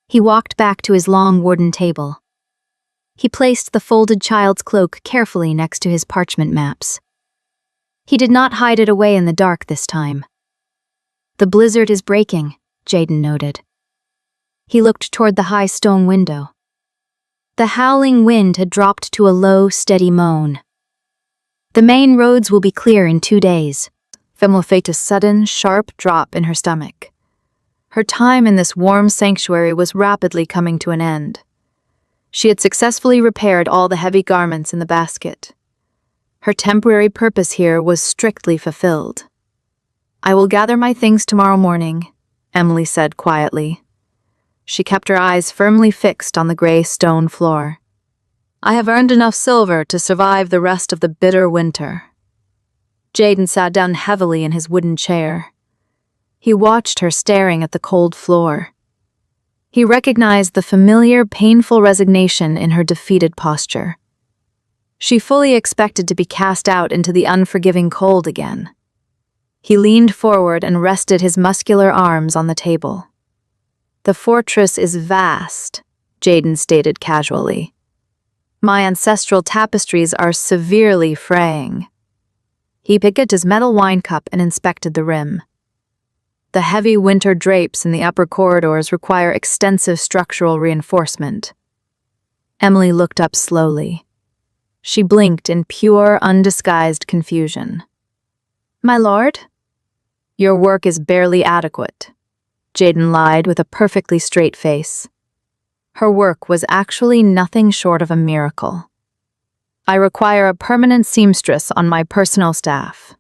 He walked back to his long wooden table. He placed the folded child's cloak carefully next to his parchment maps. He did not hide it away in the dark this time. "The blizzard is breaking," Jaden noted. He looked toward the high stone window. The howling wind had dropped to a low, steady moan. "The main roads will be clear in 2 days." Femla felt a sudden, sharp drop in her stomach. Her time in this warm sanctuary was rapidly coming to an end. She had successfully repaired all the heavy garments in the basket. Her temporary purpose here was strictly fulfilled. "I will gather my things tomorrow morning," Emily said quietly. She kept her eyes firmly fixed on the gray stone floor. "I have earned enough silver to survive the rest of the bitter winter." Jaden sat down heavily in his wooden chair. He watched her staring at the cold floor. He recognized the familiar, painful resignation in her defeated posture. She fully expected to be cast out into the unforgiving cold again. He leaned forward and rested his muscular arms on the table. "The fortress is vast," Jaden stated casually. My ancestral tapestries are severely fraying. He picked up his metal wine cup and inspected the rim. The heavy winter drapes in the upper corridors require extensive structural reinforcement. Emily looked up slowly. She blinked in pure, undisguised confusion. My lord? Your work is barely adequate, Jaden lied with a perfectly straight face. Her work was actually nothing short of a miracle. I require a permanent seamstress on my personal staff.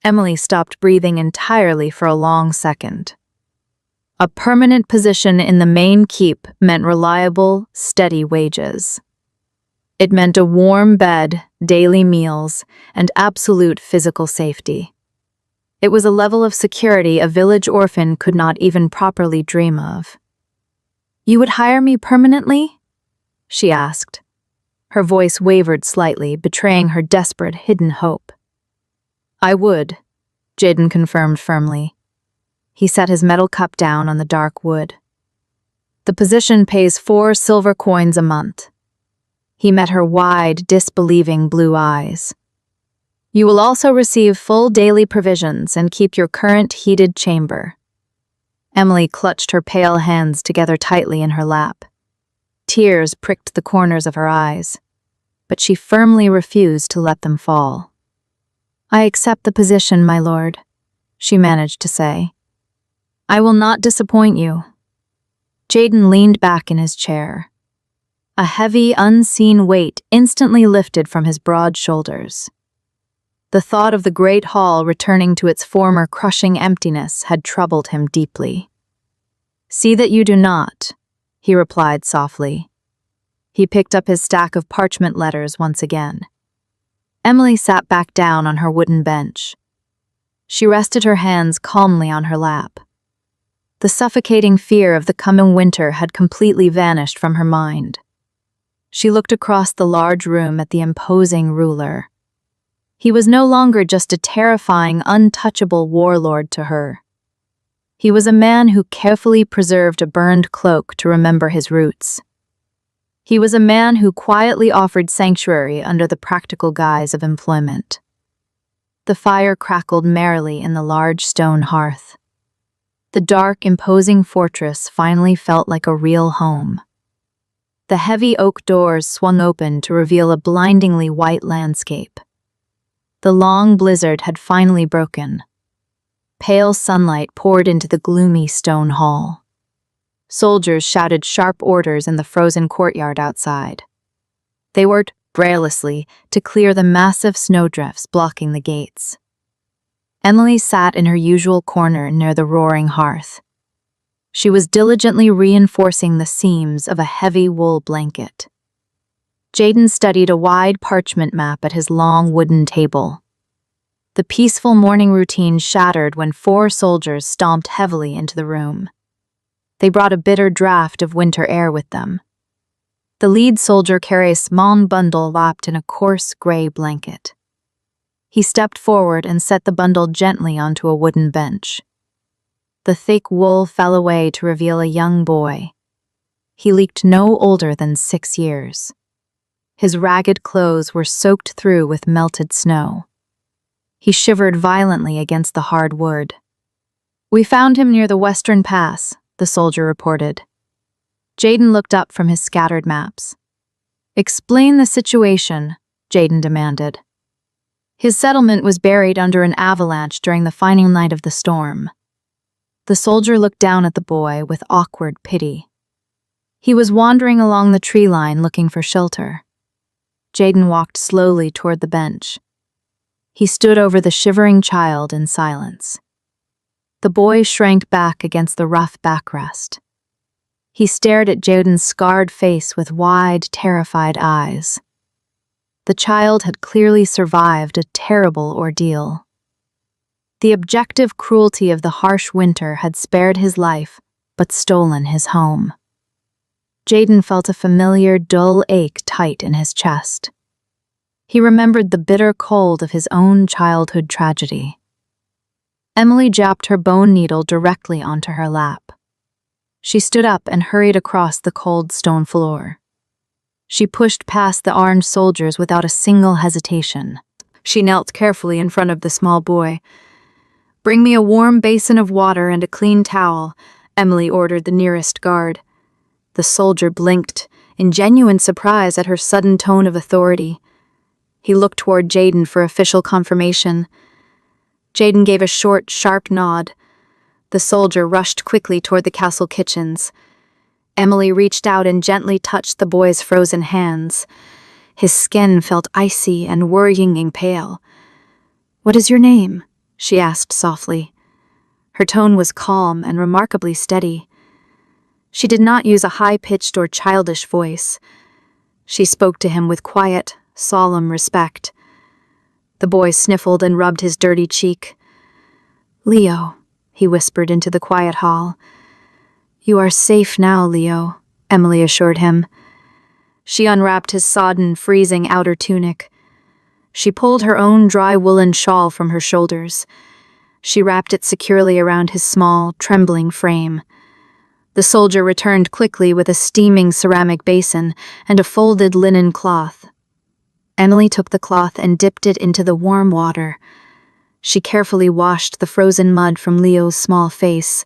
Emily stopped breathing entirely for a long second. A permanent position in the main keep meant reliable, steady wages. It meant a warm bed, daily meals, and absolute physical safety. It was a level of security a village orphan could not even properly dream of. You would hire me permanently? She asked. Her voice wavered slightly, betraying her desperate hidden hope. I would, Jaden confirmed firmly. He set his metal cup down on the dark wood. The position pays 4 silver coins a month. He met her wide, disbelieving blue eyes. You will also receive full daily provisions and keep your current heated chamber. Emily clutched her pale hands together tightly in her lap. Tears pricked the corners of her eyes, but she firmly refused to let them fall. I accept the position, my lord, she managed to say. I will not disappoint you. Jaden leaned back in his chair. A heavy, unseen weight instantly lifted from his broad shoulders. The thought of the great hall returning to its former crushing emptiness had troubled him deeply. See that you do not, he replied softly. He picked up his stack of parchment letters once again. Emily sat back down on her wooden bench. She rested her hands calmly on her lap. The suffocating fear of the coming winter had completely vanished from her mind. She looked across the large room at the imposing ruler. He was no longer just a terrifying, untouchable warlord to her. He was a man who carefully preserved a burned cloak to remember his roots. He was a man who quietly offered sanctuary under the practical guise of employment. The fire crackled merrily in the large stone hearth. The dark, imposing fortress finally felt like a real home. The heavy oak doors swung open to reveal a blindingly white landscape. The long blizzard had finally broken. Pale sunlight poured into the gloomy stone hall. Soldiers shouted sharp orders in the frozen courtyard outside. They worked tirelessly to clear the massive snowdrifts blocking the gates. Emily sat in her usual corner near the roaring hearth. She was diligently reinforcing the seams of a heavy wool blanket. Jaden studied a wide parchment map at his long wooden table. The peaceful morning routine shattered when 4 soldiers stomped heavily into the room. They brought a bitter draft of winter air with them. The lead soldier carried a small bundle wrapped in a coarse gray blanket. He stepped forward and set the bundle gently onto a wooden bench. The thick wool fell away to reveal a young boy. He looked no older than 6 years. His ragged clothes were soaked through with melted snow. He shivered violently against the hard wood. We found him near the western pass, the soldier reported. Jaden looked up from his scattered maps. Explain the situation, Jaden demanded. His settlement was buried under an avalanche during the final night of the storm. The soldier looked down at the boy with awkward pity. He was wandering along the tree line looking for shelter. Jaden walked slowly toward the bench. He stood over the shivering child in silence. The boy shrank back against the rough backrest. He stared at Jaden's scarred face with wide, terrified eyes. The child had clearly survived a terrible ordeal. The objective cruelty of the harsh winter had spared his life, but stolen his home. Jaden felt a familiar, dull ache tight in his chest. He remembered the bitter cold of his own childhood tragedy. Emily jabbed her bone needle directly onto her lap. She stood up and hurried across the cold stone floor. She pushed past the armed soldiers without a single hesitation. She knelt carefully in front of the small boy. "Bring me a warm basin of water and a clean towel," Emily ordered the nearest guard. The soldier blinked, in genuine surprise at her sudden tone of authority. He looked toward Jaden for official confirmation. Jaden gave a short, sharp nod. The soldier rushed quickly toward the castle kitchens. Emily reached out and gently touched the boy's frozen hands. His skin felt icy and worryingly pale. "What is your name?" she asked softly. Her tone was calm and remarkably steady. She did not use a high-pitched or childish voice. She spoke to him with quiet, solemn respect. The boy sniffled and rubbed his dirty cheek. "Leo," he whispered into the quiet hall. "You are safe now, Leo," Emily assured him. She unwrapped his sodden, freezing outer tunic. She pulled her own dry woolen shawl from her shoulders. She wrapped it securely around his small, trembling frame. The soldier returned quickly with a steaming ceramic basin and a folded linen cloth. Emily took the cloth and dipped it into the warm water. She carefully washed the frozen mud from Leo's small face.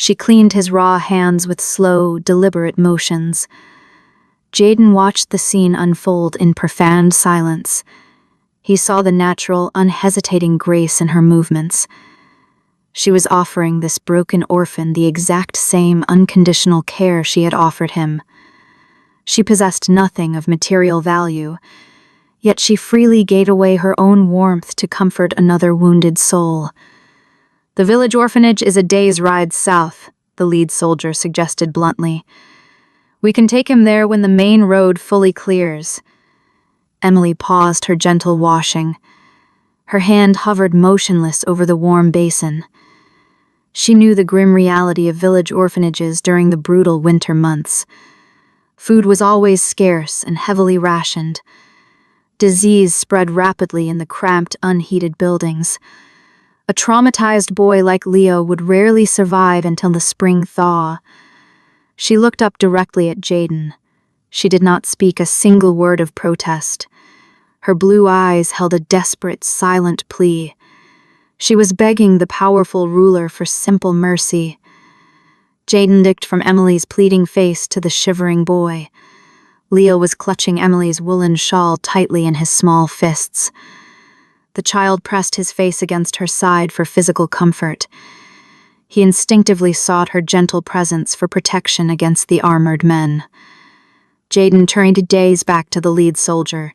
She cleaned his raw hands with slow, deliberate motions. Jaden watched the scene unfold in profound silence. He saw the natural, unhesitating grace in her movements. She was offering this broken orphan the exact same unconditional care she had offered him. She possessed nothing of material value, yet she freely gave away her own warmth to comfort another wounded soul. "The village orphanage is a day's ride south," the lead soldier suggested bluntly. "We can take him there when the main road fully clears." Emily paused her gentle washing. Her hand hovered motionless over the warm basin. She knew the grim reality of village orphanages during the brutal winter months. Food was always scarce and heavily rationed. Disease spread rapidly in the cramped, unheated buildings. A traumatized boy like Leo would rarely survive until the spring thaw. She looked up directly at Jaden. She did not speak a single word of protest. Her blue eyes held a desperate, silent plea. She was begging the powerful ruler for simple mercy. Jaden looked from Emily's pleading face to the shivering boy. Leo was clutching Emily's woolen shawl tightly in his small fists. The child pressed his face against her side for physical comfort. He instinctively sought her gentle presence for protection against the armored men. Jaden turned to gaze back to the lead soldier.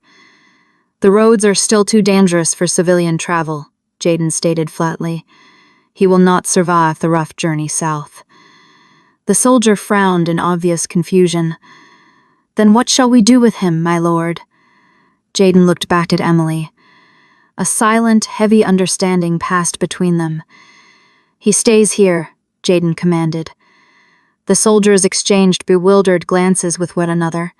"The roads are still too dangerous for civilian travel," Jaden stated flatly. "He will not survive the rough journey south." The soldier frowned in obvious confusion. "Then what shall we do with him, my lord?" Jaden looked back at Emily. A silent, heavy understanding passed between them. "He stays here," Jaden commanded. The soldiers exchanged bewildered glances with one another.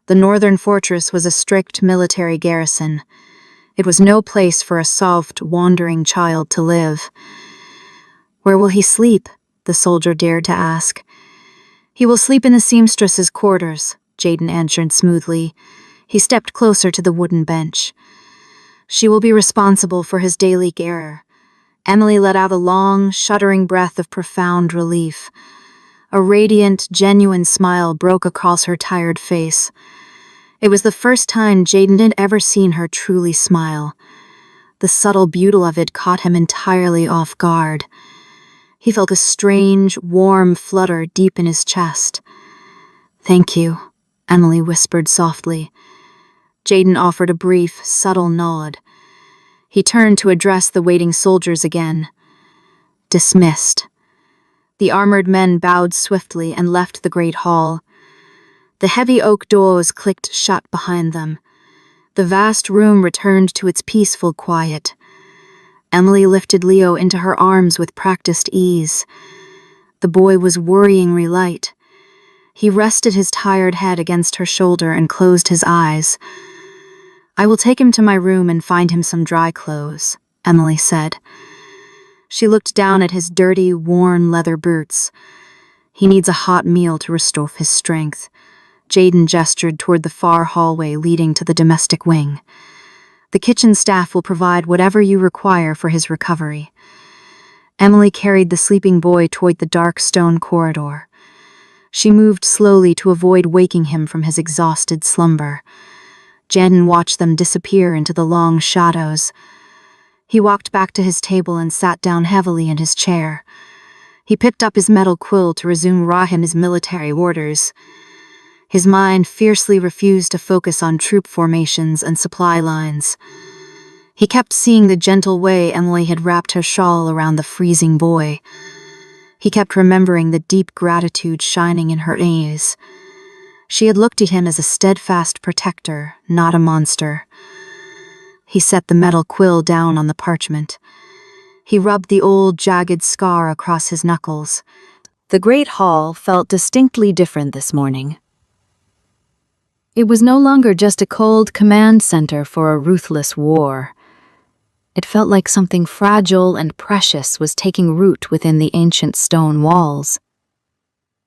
The northern fortress was a strict military garrison. It was no place for a soft, wandering child to live. "Where will he sleep?" the soldier dared to ask. "He will sleep in the seamstress's quarters," Jaden answered smoothly. He stepped closer to the wooden bench. "She will be responsible for his daily care." Emily let out a long, shuddering breath of profound relief. A radiant, genuine smile broke across her tired face. It was the first time Jaden had ever seen her truly smile. The subtle beauty of it caught him entirely off guard. He felt a strange, warm flutter deep in his chest. "Thank you," Emily whispered softly. Jaden offered a brief, subtle nod. He turned to address the waiting soldiers again. "Dismissed." The armored men bowed swiftly and left the great hall. The heavy oak doors clicked shut behind them. The vast room returned to its peaceful quiet. Emily lifted Leo into her arms with practiced ease. The boy was worryingly light. He rested his tired head against her shoulder and closed his eyes. "I will take him to my room and find him some dry clothes," Emily said. She looked down at his dirty, worn leather boots. "He needs a hot meal to restore his strength." Jaden gestured toward the far hallway leading to the domestic wing. "The kitchen staff will provide whatever you require for his recovery." Emily carried the sleeping boy toward the dark stone corridor. She moved slowly to avoid waking him from his exhausted slumber. Jaden watched them disappear into the long shadows. He walked back to his table and sat down heavily in his chair. He picked up his metal quill to resume Rahim's military orders. His mind fiercely refused to focus on troop formations and supply lines. He kept seeing the gentle way Emily had wrapped her shawl around the freezing boy. He kept remembering the deep gratitude shining in her eyes. She had looked at him as a steadfast protector, not a monster. He set the metal quill down on the parchment. He rubbed the old, jagged scar across his knuckles. The great hall felt distinctly different this morning. It was no longer just a cold command center for a ruthless war. It felt like something fragile and precious was taking root within the ancient stone walls.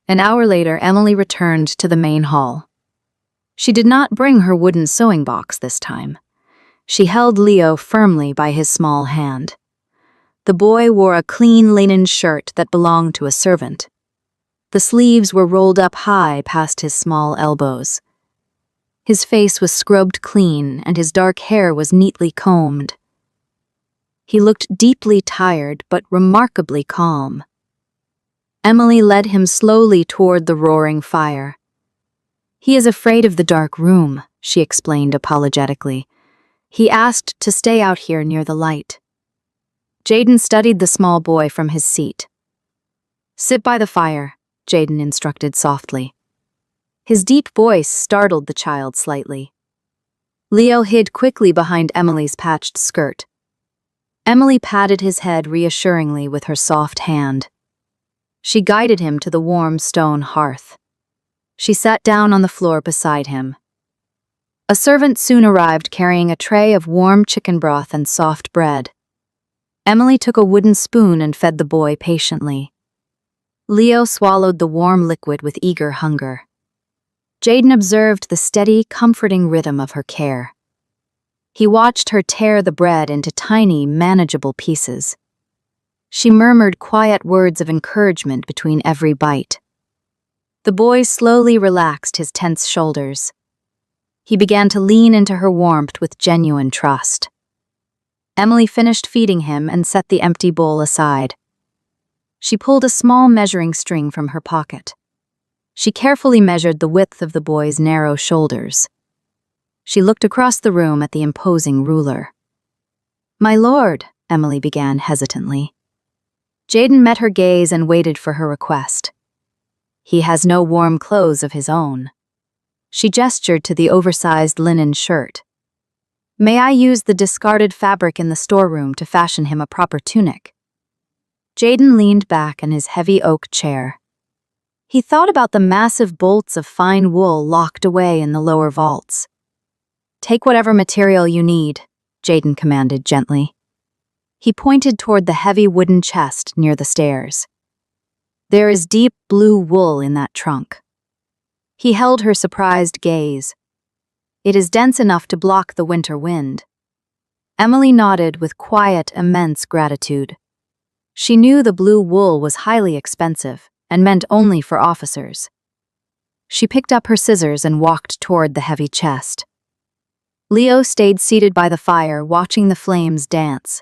An hour later, Emily returned to the main hall. She did not bring her wooden sewing box this time. She held Leo firmly by his small hand. The boy wore a clean linen shirt that belonged to a servant. The sleeves were rolled up high past his small elbows. His face was scrubbed clean and his dark hair was neatly combed. He looked deeply tired but remarkably calm. Emily led him slowly toward the roaring fire. "He is afraid of the dark room," she explained apologetically. "He asked to stay out here near the light." Jaden studied the small boy from his seat. "Sit by the fire," Jaden instructed softly. His deep voice startled the child slightly. Leo hid quickly behind Emily's patched skirt. Emily patted his head reassuringly with her soft hand. She guided him to the warm stone hearth. She sat down on the floor beside him. A servant soon arrived carrying a tray of warm chicken broth and soft bread. Emily took a wooden spoon and fed the boy patiently. Leo swallowed the warm liquid with eager hunger. Jaden observed the steady, comforting rhythm of her care. He watched her tear the bread into tiny, manageable pieces. She murmured quiet words of encouragement between every bite. The boy slowly relaxed his tense shoulders. He began to lean into her warmth with genuine trust. Emily finished feeding him and set the empty bowl aside. She pulled a small measuring string from her pocket. She carefully measured the width of the boy's narrow shoulders. She looked across the room at the imposing ruler. "My lord," Emily began hesitantly. Jaden met her gaze and waited for her request. "He has no warm clothes of his own." She gestured to the oversized linen shirt. "May I use the discarded fabric in the storeroom to fashion him a proper tunic?" Jaden leaned back in his heavy oak chair. He thought about the massive bolts of fine wool locked away in the lower vaults. "Take whatever material you need," Jaden commanded gently. He pointed toward the heavy wooden chest near the stairs. "There is deep blue wool in that trunk." He held her surprised gaze. "It is dense enough to block the winter wind." Emily nodded with quiet, immense gratitude. She knew the blue wool was highly expensive and meant only for officers. She picked up her scissors and walked toward the heavy chest. Leo stayed seated by the fire, watching the flames dance.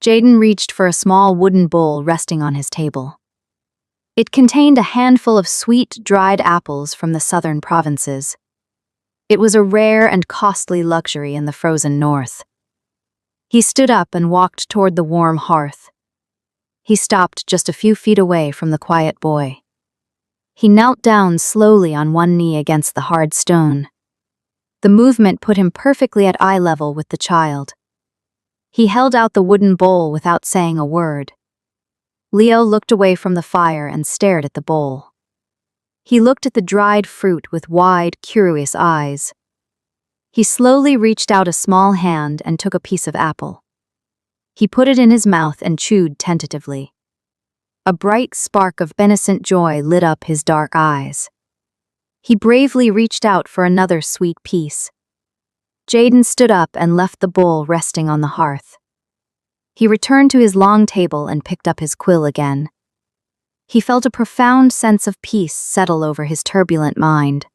Jaden reached for a small wooden bowl resting on his table. It contained a handful of sweet, dried apples from the southern provinces. It was a rare and costly luxury in the frozen north. He stood up and walked toward the warm hearth. He stopped just a few feet away from the quiet boy. He knelt down slowly on one knee against the hard stone. The movement put him perfectly at eye level with the child. He held out the wooden bowl without saying a word. Leo looked away from the fire and stared at the bowl. He looked at the dried fruit with wide, curious eyes. He slowly reached out a small hand and took a piece of apple. He put it in his mouth and chewed tentatively. A bright spark of innocent joy lit up his dark eyes. He bravely reached out for another sweet piece. Jaden stood up and left the bowl resting on the hearth. He returned to his long table and picked up his quill again. He felt a profound sense of peace settle over his turbulent mind.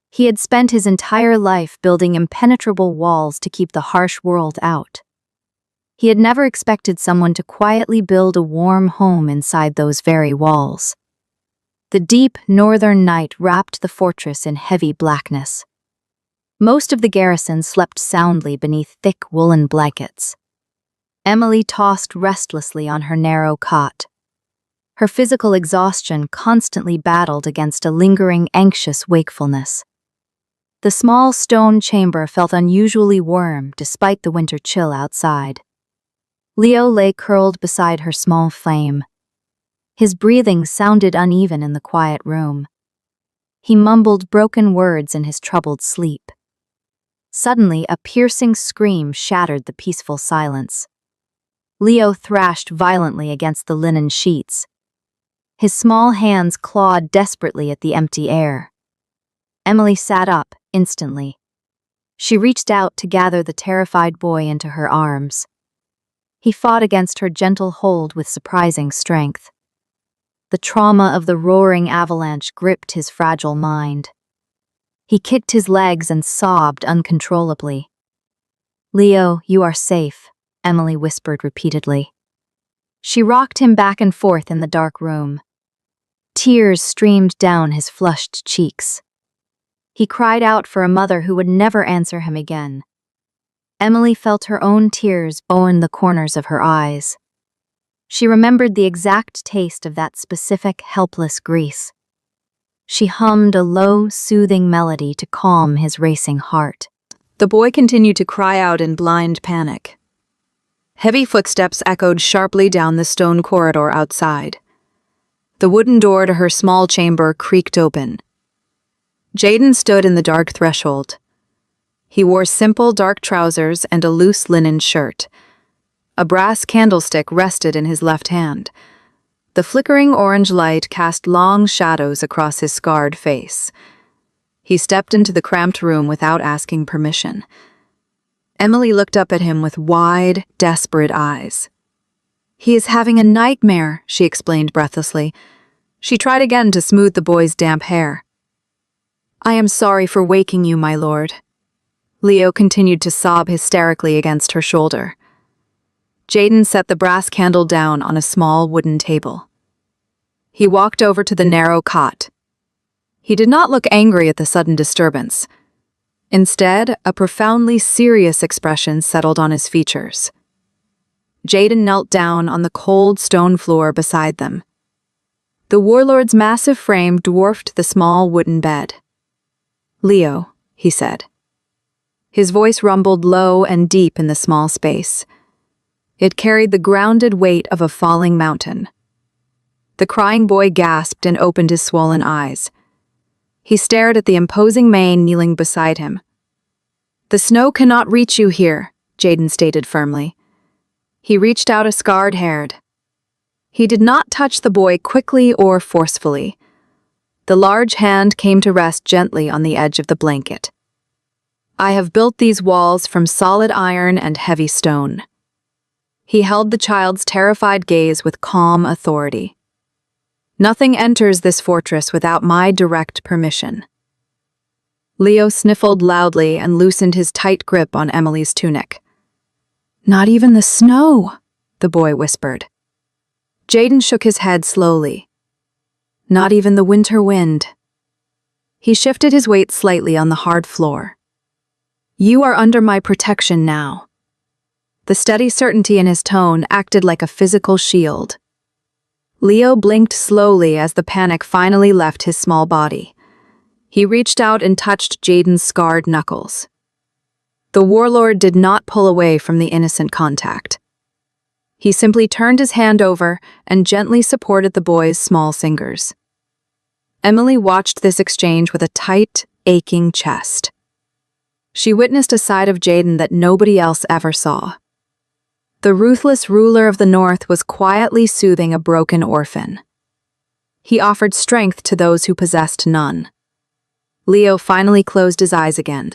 He had spent his entire life building impenetrable walls to keep the harsh world out. He had never expected someone to quietly build a warm home inside those very walls. The deep northern night wrapped the fortress in heavy blackness. Most of the garrison slept soundly beneath thick woolen blankets. Emily tossed restlessly on her narrow cot. Her physical exhaustion constantly battled against a lingering, anxious wakefulness. The small stone chamber felt unusually warm despite the winter chill outside. Leo lay curled beside her small flame. His breathing sounded uneven in the quiet room. He mumbled broken words in his troubled sleep. Suddenly, a piercing scream shattered the peaceful silence. Leo thrashed violently against the linen sheets. His small hands clawed desperately at the empty air. Emily sat up instantly. She reached out to gather the terrified boy into her arms. He fought against her gentle hold with surprising strength. The trauma of the roaring avalanche gripped his fragile mind. He kicked his legs and sobbed uncontrollably. "Leo, you are safe," Emily whispered repeatedly. She rocked him back and forth in the dark room. Tears streamed down his flushed cheeks. He cried out for a mother who would never answer him again. Emily felt her own tears burn the corners of her eyes. She remembered the exact taste of that specific, helpless grease. She hummed a low, soothing melody to calm his racing heart. The boy continued to cry out in blind panic. Heavy footsteps echoed sharply down the stone corridor outside. The wooden door to her small chamber creaked open. Jaden stood in the dark threshold. He wore simple dark trousers and a loose linen shirt. A brass candlestick rested in his left hand. The flickering orange light cast long shadows across his scarred face. He stepped into the cramped room without asking permission. Emily looked up at him with wide, desperate eyes. "He is having a nightmare," she explained breathlessly. She tried again to smooth the boy's damp hair. "I am sorry for waking you, my lord." Leo continued to sob hysterically against her shoulder. Jaden set the brass candle down on a small wooden table. He walked over to the narrow cot. He did not look angry at the sudden disturbance. Instead, a profoundly serious expression settled on his features. Jaden knelt down on the cold stone floor beside them. The warlord's massive frame dwarfed the small wooden bed. "Leo," he said. His voice rumbled low and deep in the small space. It carried the grounded weight of a falling mountain. The crying boy gasped and opened his swollen eyes. He stared at the imposing mane kneeling beside him. "The snow cannot reach you here," Jaden stated firmly. He reached out a scarred hand. He did not touch the boy quickly or forcefully. The large hand came to rest gently on the edge of the blanket. "I have built these walls from solid iron and heavy stone." He held the child's terrified gaze with calm authority. "Nothing enters this fortress without my direct permission." Leo sniffled loudly and loosened his tight grip on Emily's tunic. "Not even the snow," the boy whispered. Jaden shook his head slowly. "Not even the winter wind." He shifted his weight slightly on the hard floor. "You are under my protection now." The steady certainty in his tone acted like a physical shield. Leo blinked slowly as the panic finally left his small body. He reached out and touched Jaden's scarred knuckles. The warlord did not pull away from the innocent contact. He simply turned his hand over and gently supported the boy's small fingers. Emily watched this exchange with a tight, aching chest. She witnessed a side of Jaden that nobody else ever saw. The ruthless ruler of the North was quietly soothing a broken orphan. He offered strength to those who possessed none. Leo finally closed his eyes again.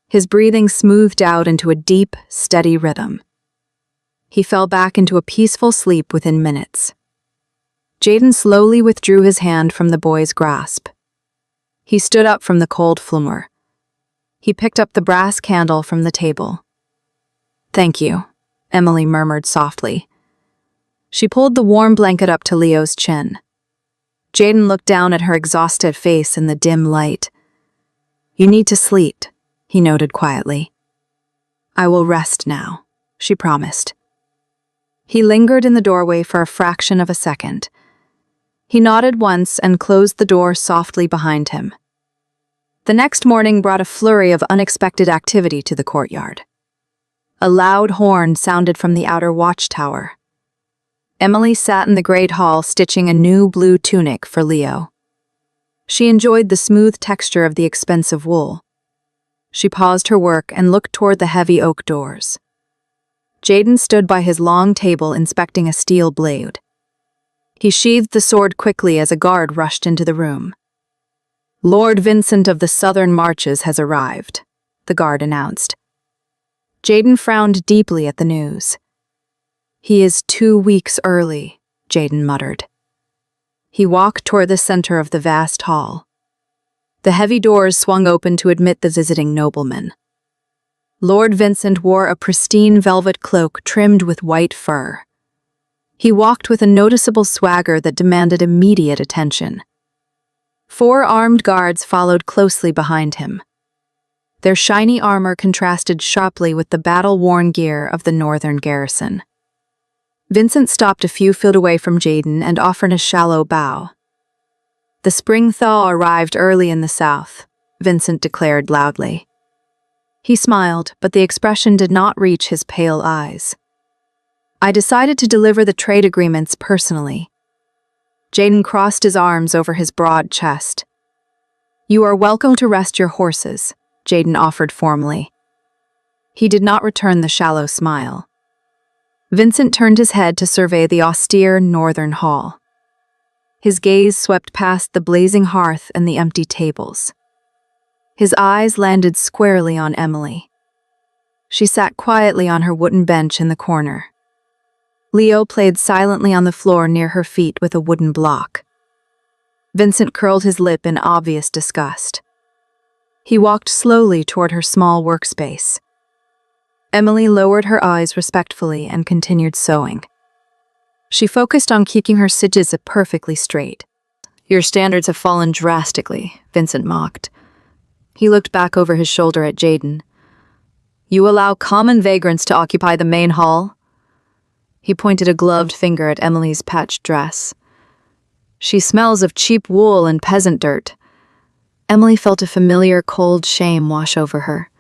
His breathing smoothed out into a deep, steady rhythm. He fell back into a peaceful sleep within minutes. Jaden slowly withdrew his hand from the boy's grasp. He stood up from the cold floor. He picked up the brass candle from the table. "Thank you," Emily murmured softly. She pulled the warm blanket up to Leo's chin. Jaden looked down at her exhausted face in the dim light. "You need to sleep," he noted quietly. "I will rest now," she promised. He lingered in the doorway for a fraction of a second. He nodded once and closed the door softly behind him. The next morning brought a flurry of unexpected activity to the courtyard. A loud horn sounded from the outer watchtower. Emily sat in the great hall stitching a new blue tunic for Leo. She enjoyed the smooth texture of the expensive wool. She paused her work and looked toward the heavy oak doors. Jaden stood by his long table inspecting a steel blade. He sheathed the sword quickly as a guard rushed into the room. "Lord Vincent of the Southern Marches has arrived," the guard announced. Jaden frowned deeply at the news. "He is 2 weeks early," Jaden muttered. He walked toward the center of the vast hall. The heavy doors swung open to admit the visiting nobleman. Lord Vincent wore a pristine velvet cloak trimmed with white fur. He walked with a noticeable swagger that demanded immediate attention. 4 armed guards followed closely behind him. Their shiny armor contrasted sharply with the battle-worn gear of the northern garrison. Vincent stopped a few feet away from Jaden and offered a shallow bow. "The spring thaw arrived early in the south," Vincent declared loudly. He smiled, but the expression did not reach his pale eyes. "I decided to deliver the trade agreements personally." Jaden crossed his arms over his broad chest. "You are welcome to rest your horses," Jaden offered formally. He did not return the shallow smile. Vincent turned his head to survey the austere northern hall. His gaze swept past the blazing hearth and the empty tables. His eyes landed squarely on Emily. She sat quietly on her wooden bench in the corner. Leo played silently on the floor near her feet with a wooden block. Vincent curled his lip in obvious disgust. He walked slowly toward her small workspace. Emily lowered her eyes respectfully and continued sewing. She focused on keeping her stitches perfectly straight. "Your standards have fallen drastically," Vincent mocked. He looked back over his shoulder at Jaden. "You allow common vagrants to occupy the main hall?" He pointed a gloved finger at Emily's patched dress. "She smells of cheap wool and peasant dirt." Emily felt a familiar cold shame wash over her.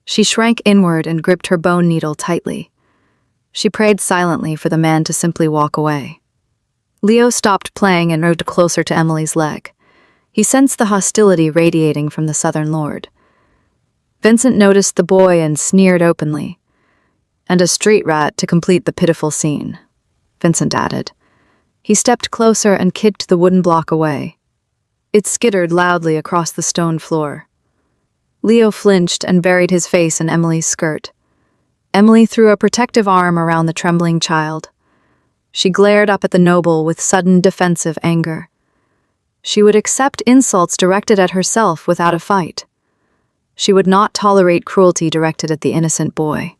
She shrank inward and gripped her bone needle tightly. She prayed silently for the man to simply walk away. Leo stopped playing and moved closer to Emily's leg. He sensed the hostility radiating from the southern lord. Vincent noticed the boy and sneered openly. "And a street rat to complete the pitiful scene," Vincent added. He stepped closer and kicked the wooden block away. It skittered loudly across the stone floor. Leo flinched and buried his face in Emily's skirt. Emily threw a protective arm around the trembling child. She glared up at the noble with sudden defensive anger. She would accept insults directed at herself without a fight. She would not tolerate cruelty directed at the innocent boy.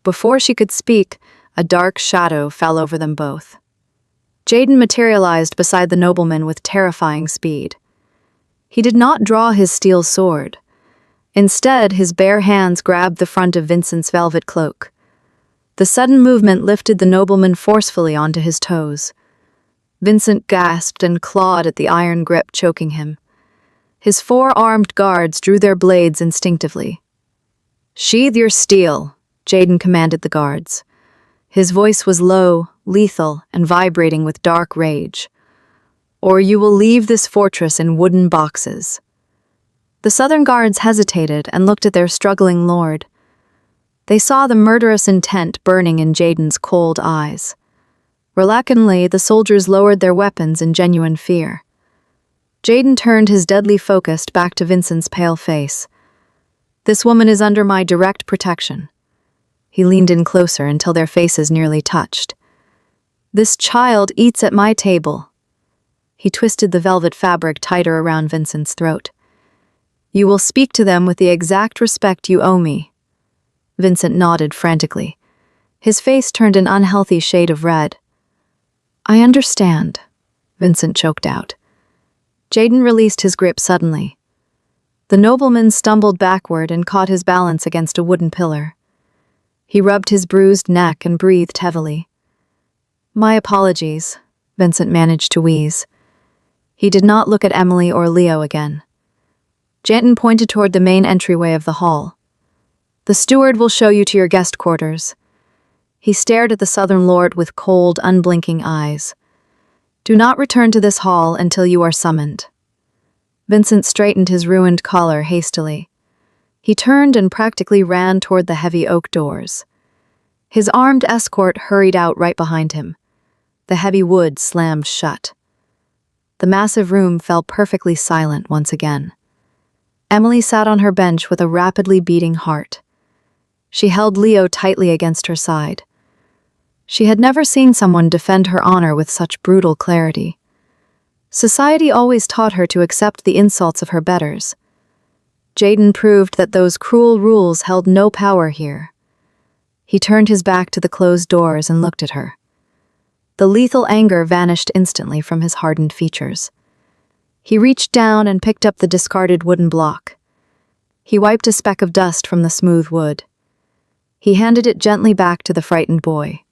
Before she could speak, a dark shadow fell over them both. Jaden materialized beside the nobleman with terrifying speed. He did not draw his steel sword. Instead, his bare hands grabbed the front of Vincent's velvet cloak. The sudden movement lifted the nobleman forcefully onto his toes. Vincent gasped and clawed at the iron grip choking him. His 4 armed guards drew their blades instinctively. "Sheathe your steel," Jaden commanded the guards. His voice was low, lethal, and vibrating with dark rage. "Or you will leave this fortress in wooden boxes." The southern guards hesitated and looked at their struggling lord. They saw the murderous intent burning in Jaden's cold eyes. Reluctantly, the soldiers lowered their weapons in genuine fear. Jaden turned his deadly focus back to Vincent's pale face. This woman is under my direct protection. He leaned in closer until their faces nearly touched. This child eats at my table. He twisted the velvet fabric tighter around Vincent's throat. You will speak to them with the exact respect you owe me. Vincent nodded frantically. His face turned an unhealthy shade of red. I understand, Vincent choked out. Jaden released his grip suddenly. The nobleman stumbled backward and caught his balance against a wooden pillar. He rubbed his bruised neck and breathed heavily. My apologies, Vincent managed to wheeze. He did not look at Emily or Leo again. Jaden pointed toward the main entryway of the hall. The steward will show you to your guest quarters. He stared at the southern lord with cold, unblinking eyes. Do not return to this hall until you are summoned. Vincent straightened his ruined collar hastily. He turned and practically ran toward the heavy oak doors. His armed escort hurried out right behind him. The heavy wood slammed shut. The massive room fell perfectly silent once again. Emily sat on her bench with a rapidly beating heart. She held Leo tightly against her side. She had never seen someone defend her honor with such brutal clarity. Society always taught her to accept the insults of her betters. Jaden proved that those cruel rules held no power here. He turned his back to the closed doors and looked at her. The lethal anger vanished instantly from his hardened features. He reached down and picked up the discarded wooden block. He wiped a speck of dust from the smooth wood. He handed it gently back to the frightened boy.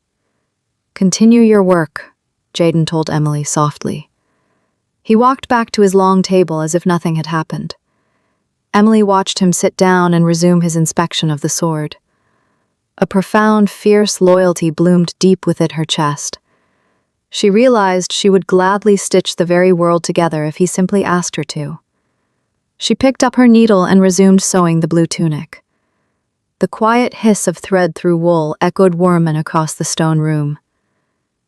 Continue your work, Jaden told Emily softly. He walked back to his long table as if nothing had happened. Emily watched him sit down and resume his inspection of the sword. A profound, fierce loyalty bloomed deep within her chest. She realized she would gladly stitch the very world together if he simply asked her to. She picked up her needle and resumed sewing the blue tunic. The quiet hiss of thread through wool echoed warm across the stone room.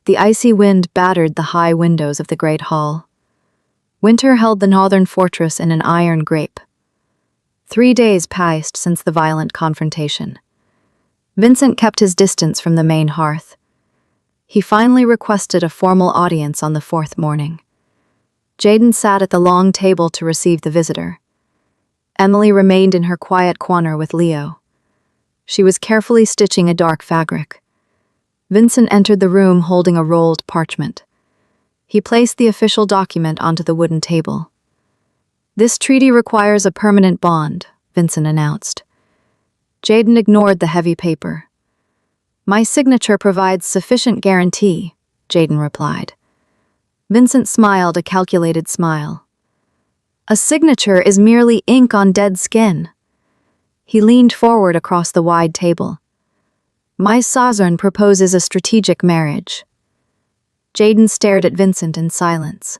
The icy wind battered the high windows of the great hall. Winter held the northern fortress in an iron grip. 3 days passed since the violent confrontation. Vincent kept his distance from the main hearth. He finally requested a formal audience on the 4th morning. Jaden sat at the long table to receive the visitor. Emily remained in her quiet corner with Leo. She was carefully stitching a dark fabric. Vincent entered the room holding a rolled parchment. He placed the official document onto the wooden table. This treaty requires a permanent bond, Vincent announced. Jaden ignored the heavy paper. My signature provides sufficient guarantee, Jaden replied. Vincent smiled a calculated smile. A signature is merely ink on dead skin. He leaned forward across the wide table. My sovereign proposes a strategic marriage. Jaden stared at Vincent in silence.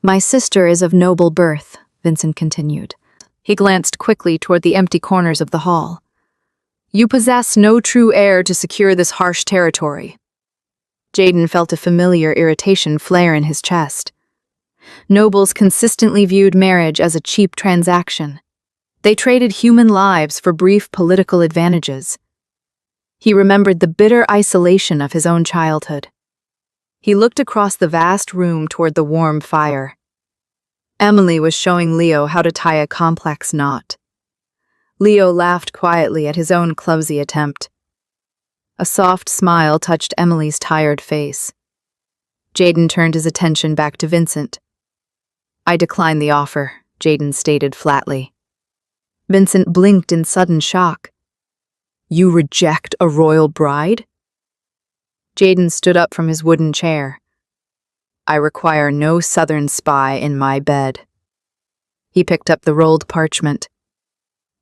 My sister is of noble birth, Vincent continued. He glanced quickly toward the empty corners of the hall. You possess no true heir to secure this harsh territory. Jaden felt a familiar irritation flare in his chest. Nobles consistently viewed marriage as a cheap transaction. They traded human lives for brief political advantages. He remembered the bitter isolation of his own childhood. He looked across the vast room toward the warm fire. Emily was showing Leo how to tie a complex knot. Leo laughed quietly at his own clumsy attempt. A soft smile touched Emily's tired face. Jaden turned his attention back to Vincent. I decline the offer, Jaden stated flatly. Vincent blinked in sudden shock. You reject a royal bride? Jaden stood up from his wooden chair. I require no southern spy in my bed. He picked up the rolled parchment.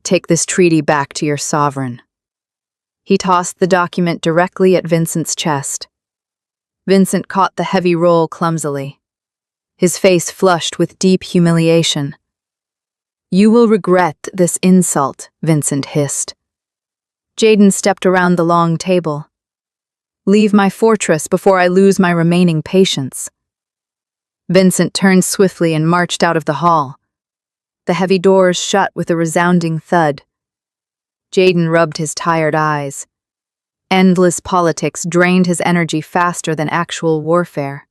Take this treaty back to your sovereign. He tossed the document directly at Vincent's chest. Vincent caught the heavy roll clumsily. His face flushed with deep humiliation. You will regret this insult, Vincent hissed. Jaden stepped around the long table. Leave my fortress before I lose my remaining patience. Vincent turned swiftly and marched out of the hall. The heavy doors shut with a resounding thud. Jaden rubbed his tired eyes. Endless politics drained his energy faster than actual warfare.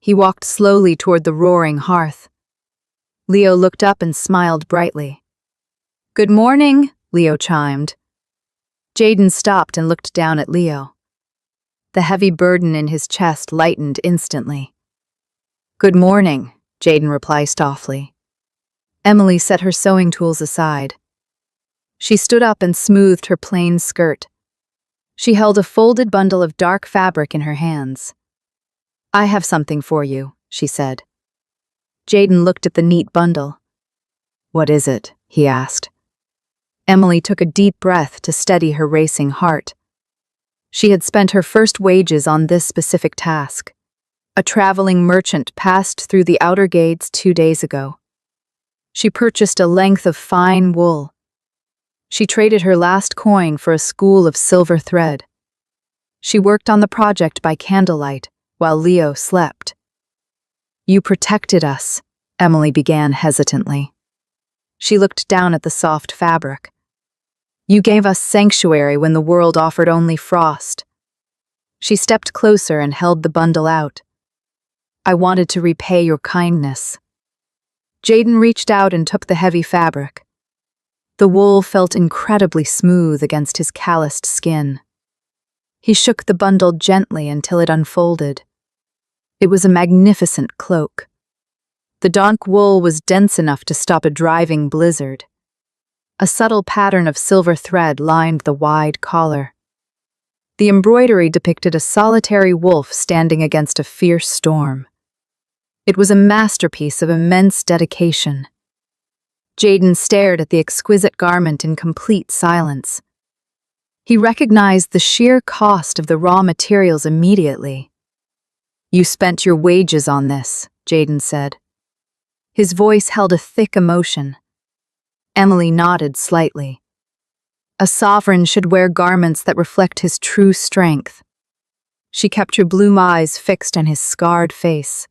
He walked slowly toward the roaring hearth. Leo looked up and smiled brightly. "Good morning," Leo chimed. Jaden stopped and looked down at Leo. The heavy burden in his chest lightened instantly. "Good morning," Jaden replied softly. Emily set her sewing tools aside. She stood up and smoothed her plain skirt. She held a folded bundle of dark fabric in her hands. "I have something for you," she said. Jaden looked at the neat bundle. "What is it?" he asked. Emily took a deep breath to steady her racing heart. She had spent her first wages on this specific task. A traveling merchant passed through the outer gates 2 days ago. She purchased a length of fine wool. She traded her last coin for a spool of silver thread. She worked on the project by candlelight while Leo slept. "You protected us," Emily began hesitantly. She looked down at the soft fabric. "You gave us sanctuary when the world offered only frost." She stepped closer and held the bundle out. "I wanted to repay your kindness." Jaden reached out and took the heavy fabric. The wool felt incredibly smooth against his calloused skin. He shook the bundle gently until it unfolded. It was a magnificent cloak. The dark wool was dense enough to stop a driving blizzard. A subtle pattern of silver thread lined the wide collar. The embroidery depicted a solitary wolf standing against a fierce storm. It was a masterpiece of immense dedication. Jaden stared at the exquisite garment in complete silence. He recognized the sheer cost of the raw materials immediately. "You spent your wages on this," Jaden said. His voice held a thick emotion. Emily nodded slightly. A sovereign should wear garments that reflect his true strength. She kept her blue eyes fixed on his scarred face.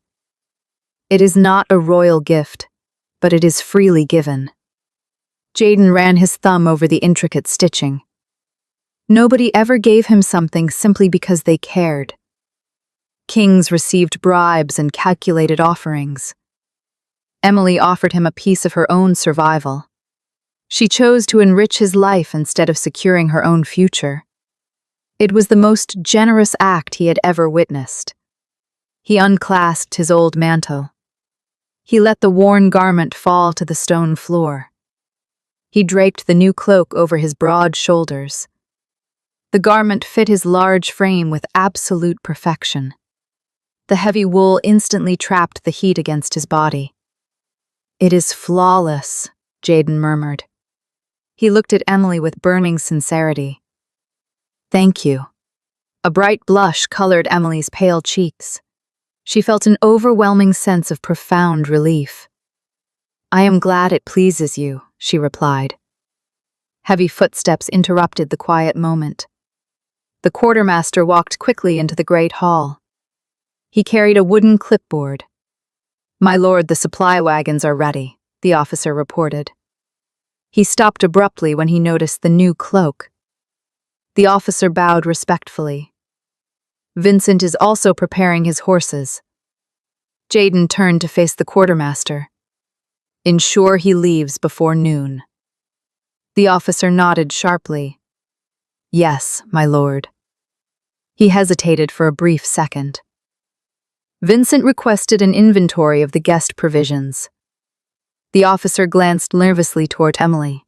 "It is not a royal gift, but it is freely given." Jaden ran his thumb over the intricate stitching. Nobody ever gave him something simply because they cared. Kings received bribes and calculated offerings. Emily offered him a piece of her own survival. She chose to enrich his life instead of securing her own future. It was the most generous act he had ever witnessed. He unclasped his old mantle. He let the worn garment fall to the stone floor. He draped the new cloak over his broad shoulders. The garment fit his large frame with absolute perfection. The heavy wool instantly trapped the heat against his body. "It is flawless," Jaden murmured. He looked at Emily with burning sincerity. "Thank you." A bright blush colored Emily's pale cheeks. She felt an overwhelming sense of profound relief. "I am glad it pleases you," she replied. Heavy footsteps interrupted the quiet moment. The quartermaster walked quickly into the great hall. He carried a wooden clipboard. "My lord, the supply wagons are ready," the officer reported. He stopped abruptly when he noticed the new cloak. The officer bowed respectfully. "Vincent is also preparing his horses." Jaden turned to face the quartermaster. "Ensure he leaves before noon." The officer nodded sharply. "Yes, my lord." He hesitated for a brief second. Vincent requested an inventory of the guest provisions. The officer glanced nervously toward Emily.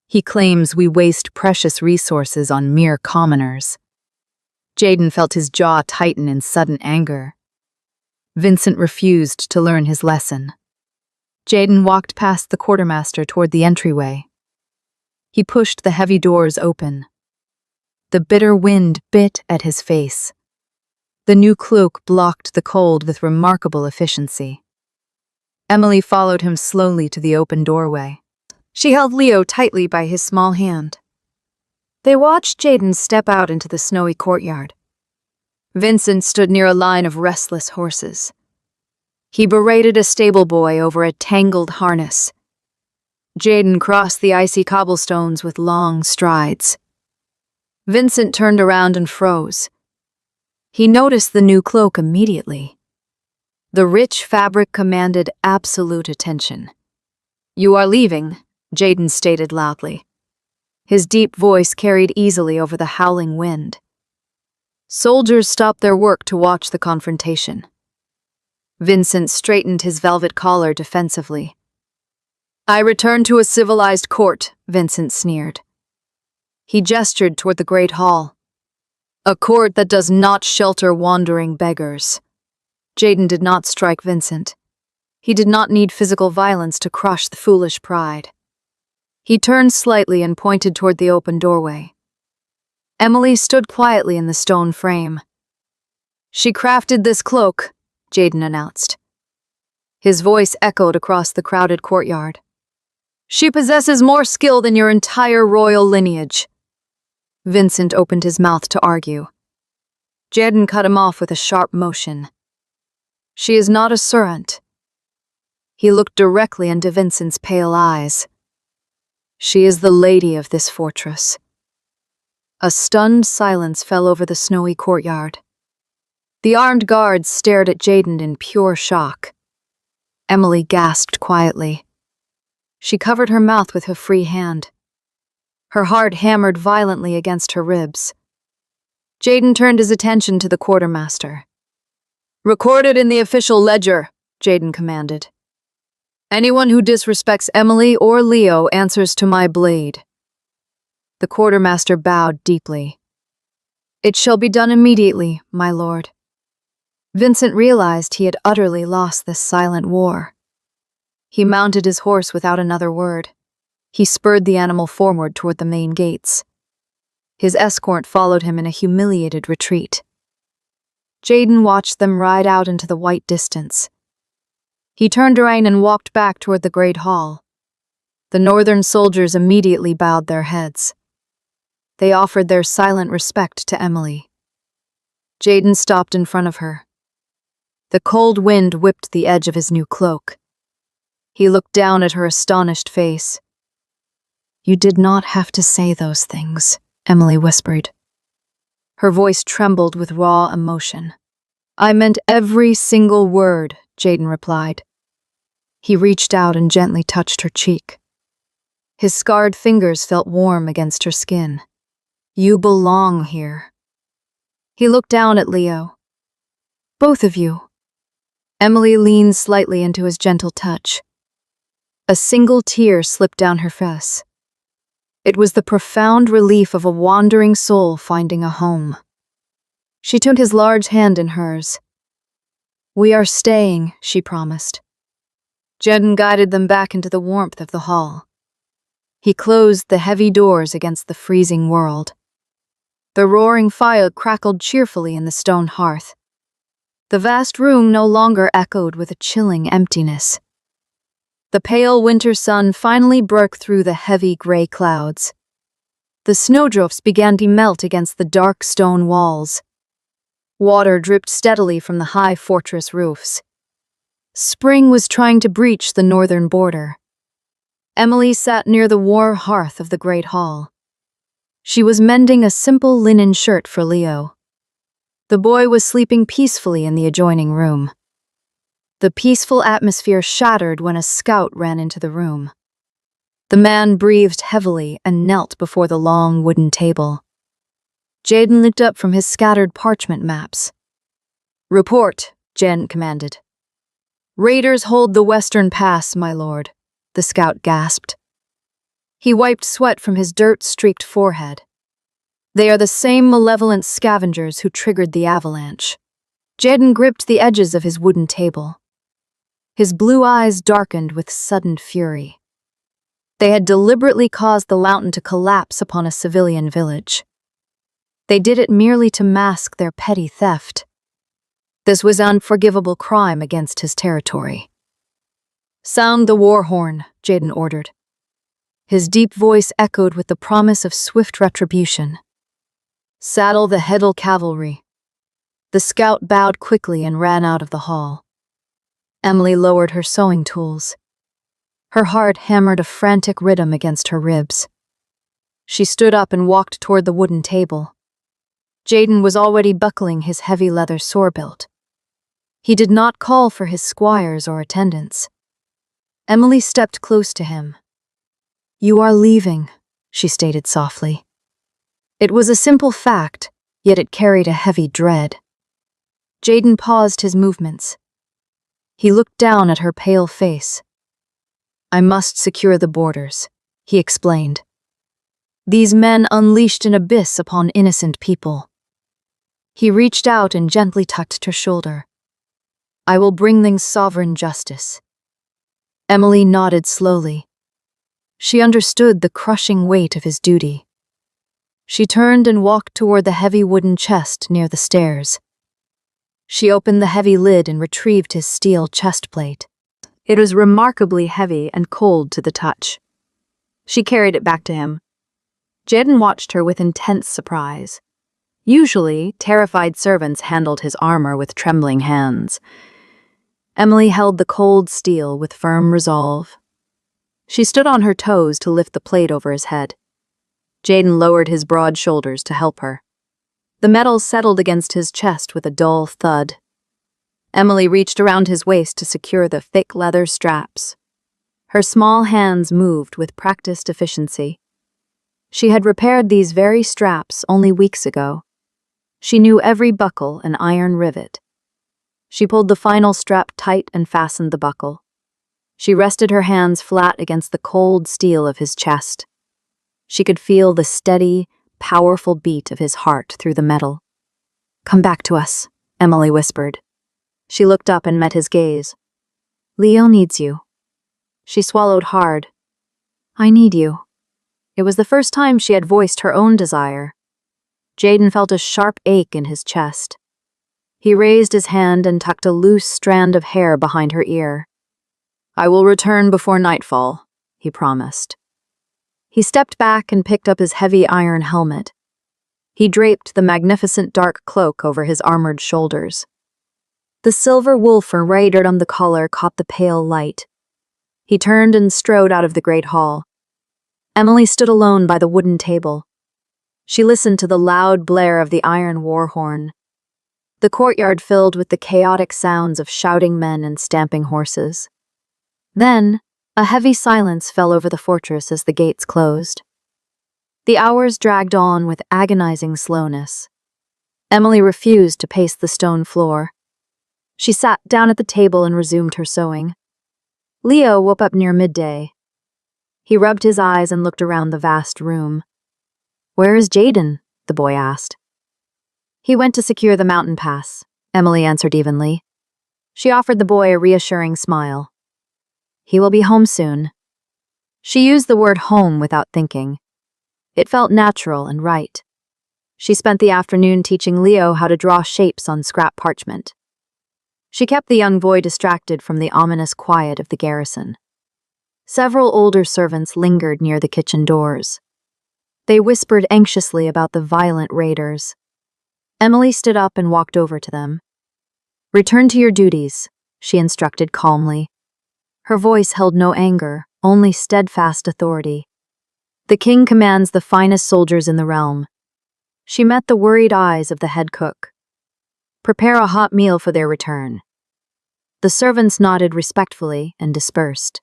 "He claims we waste precious resources on mere commoners." Jaden felt his jaw tighten in sudden anger. Vincent refused to learn his lesson. Jaden walked past the quartermaster toward the entryway. He pushed the heavy doors open. The bitter wind bit at his face. The new cloak blocked the cold with remarkable efficiency. Emily followed him slowly to the open doorway. She held Leo tightly by his small hand. They watched Jaden step out into the snowy courtyard. Vincent stood near a line of restless horses. He berated a stable boy over a tangled harness. Jaden crossed the icy cobblestones with long strides. Vincent turned around and froze. He noticed the new cloak immediately. The rich fabric commanded absolute attention. "You are leaving," Jaden stated loudly. His deep voice carried easily over the howling wind. Soldiers stopped their work to watch the confrontation. Vincent straightened his velvet collar defensively. "I return to a civilized court," Vincent sneered. He gestured toward the great hall. "A court that does not shelter wandering beggars." Jaden did not strike Vincent. He did not need physical violence to crush the foolish pride. He turned slightly and pointed toward the open doorway. Emily stood quietly in the stone frame. "She crafted this cloak," Jaden announced. His voice echoed across the crowded courtyard. "She possesses more skill than your entire royal lineage." Vincent opened his mouth to argue. Jaden cut him off with a sharp motion. "She is not a servant." He looked directly into Vincent's pale eyes. "She is the lady of this fortress." A stunned silence fell over the snowy courtyard. The armed guards stared at Jaden in pure shock. Emily gasped quietly. She covered her mouth with her free hand. Her heart hammered violently against her ribs. Jaden turned his attention to the quartermaster. "Recorded in the official ledger," Jaden commanded. "Anyone who disrespects Emily or Leo answers to my blade." The quartermaster bowed deeply. "It shall be done immediately, my lord." Vincent realized he had utterly lost this silent war. He mounted his horse without another word. He spurred the animal forward toward the main gates. His escort followed him in a humiliated retreat. Jaden watched them ride out into the white distance. He turned around and walked back toward the great hall. The northern soldiers immediately bowed their heads. They offered their silent respect to Emily. Jaden stopped in front of her. The cold wind whipped the edge of his new cloak. He looked down at her astonished face. "You did not have to say those things," Emily whispered. Her voice trembled with raw emotion. "I meant every single word," Jaden replied. He reached out and gently touched her cheek. His scarred fingers felt warm against her skin. "You belong here." He looked down at Leo. "Both of you." Emily leaned slightly into his gentle touch. A single tear slipped down her face. It was the profound relief of a wandering soul finding a home. She took his large hand in hers. "We are staying," she promised. Jaden guided them back into the warmth of the hall. He closed the heavy doors against the freezing world. The roaring fire crackled cheerfully in the stone hearth. The vast room no longer echoed with a chilling emptiness. The pale winter sun finally broke through the heavy gray clouds. The snowdrifts began to melt against the dark stone walls. Water dripped steadily from the high fortress roofs. Spring was trying to breach the northern border. Emily sat near the warm hearth of the great hall. She was mending a simple linen shirt for Leo. The boy was sleeping peacefully in the adjoining room. The peaceful atmosphere shattered when a scout ran into the room. The man breathed heavily and knelt before the long wooden table. Jaden looked up from his scattered parchment maps. "Report," Jen commanded. "Raiders hold the western pass, my lord," the scout gasped. He wiped sweat from his dirt-streaked forehead. "They are the same malevolent scavengers who triggered the avalanche." Jaden gripped the edges of his wooden table. His blue eyes darkened with sudden fury. They had deliberately caused the mountain to collapse upon a civilian village. They did it merely to mask their petty theft. This was an unforgivable crime against his territory. "Sound the war horn," Jaden ordered. His deep voice echoed with the promise of swift retribution. "Saddle the Heddle cavalry." The scout bowed quickly and ran out of the hall. Emily lowered her sewing tools. Her heart hammered a frantic rhythm against her ribs. She stood up and walked toward the wooden table. Jaden was already buckling his heavy leather sword-belt. He did not call for his squires or attendants. Emily stepped close to him. "You are leaving," she stated softly. It was a simple fact, yet it carried a heavy dread. Jaden paused his movements. He looked down at her pale face. "I must secure the borders," he explained. "These men unleashed an abyss upon innocent people." He reached out and gently touched her shoulder. "I will bring things sovereign justice." Emily nodded slowly. She understood the crushing weight of his duty. She turned and walked toward the heavy wooden chest near the stairs. She opened the heavy lid and retrieved his steel chest plate. It was remarkably heavy and cold to the touch. She carried it back to him. Jaden watched her with intense surprise. Usually, terrified servants handled his armor with trembling hands. Emily held the cold steel with firm resolve. She stood on her toes to lift the plate over his head. Jaden lowered his broad shoulders to help her. The metal settled against his chest with a dull thud. Emily reached around his waist to secure the thick leather straps. Her small hands moved with practiced efficiency. She had repaired these very straps only weeks ago. She knew every buckle and iron rivet. She pulled the final strap tight and fastened the buckle. She rested her hands flat against the cold steel of his chest. She could feel the steady, powerful beat of his heart through the metal. "Come back to us," Emily whispered. She looked up and met his gaze. "Leo needs you." She swallowed hard. "I need you." It was the first time she had voiced her own desire. Jaden felt a sharp ache in his chest. He raised his hand and tucked a loose strand of hair behind her ear. "I will return before nightfall," he promised. He stepped back and picked up his heavy iron helmet. He draped the magnificent dark cloak over his armored shoulders. The silver wool embroidered on the collar caught the pale light. He turned and strode out of the great hall. Emily stood alone by the wooden table. She listened to the loud blare of the iron war horn. The courtyard filled with the chaotic sounds of shouting men and stamping horses. Then, a heavy silence fell over the fortress as the gates closed. The hours dragged on with agonizing slowness. Emily refused to pace the stone floor. She sat down at the table and resumed her sewing. Leo woke up near midday. He rubbed his eyes and looked around the vast room. "Where is Jaden?" the boy asked. "He went to secure the mountain pass," Emily answered evenly. She offered the boy a reassuring smile. "He will be home soon." She used the word home without thinking. It felt natural and right. She spent the afternoon teaching Leo how to draw shapes on scrap parchment. She kept the young boy distracted from the ominous quiet of the garrison. Several older servants lingered near the kitchen doors. They whispered anxiously about the violent raiders. Emily stood up and walked over to them. "Return to your duties," she instructed calmly. Her voice held no anger, only steadfast authority. "The king commands the finest soldiers in the realm." She met the worried eyes of the head cook. "Prepare a hot meal for their return." The servants nodded respectfully and dispersed.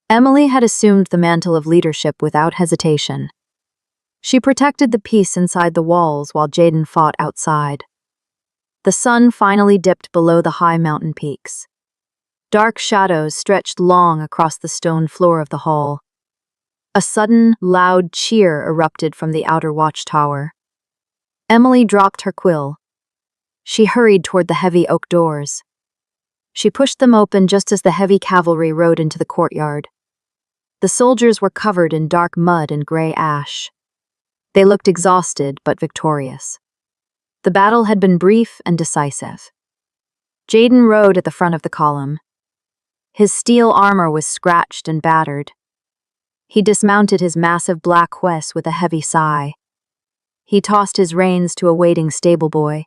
Emily had assumed the mantle of leadership without hesitation. She protected the peace inside the walls while Jaden fought outside. The sun finally dipped below the high mountain peaks. Dark shadows stretched long across the stone floor of the hall. A sudden, loud cheer erupted from the outer watchtower. Emily dropped her quill. She hurried toward the heavy oak doors. She pushed them open just as the heavy cavalry rode into the courtyard. The soldiers were covered in dark mud and gray ash. They looked exhausted but victorious. The battle had been brief and decisive. Jaden rode at the front of the column. His steel armor was scratched and battered. He dismounted his massive black horse with a heavy sigh. He tossed his reins to a waiting stable boy.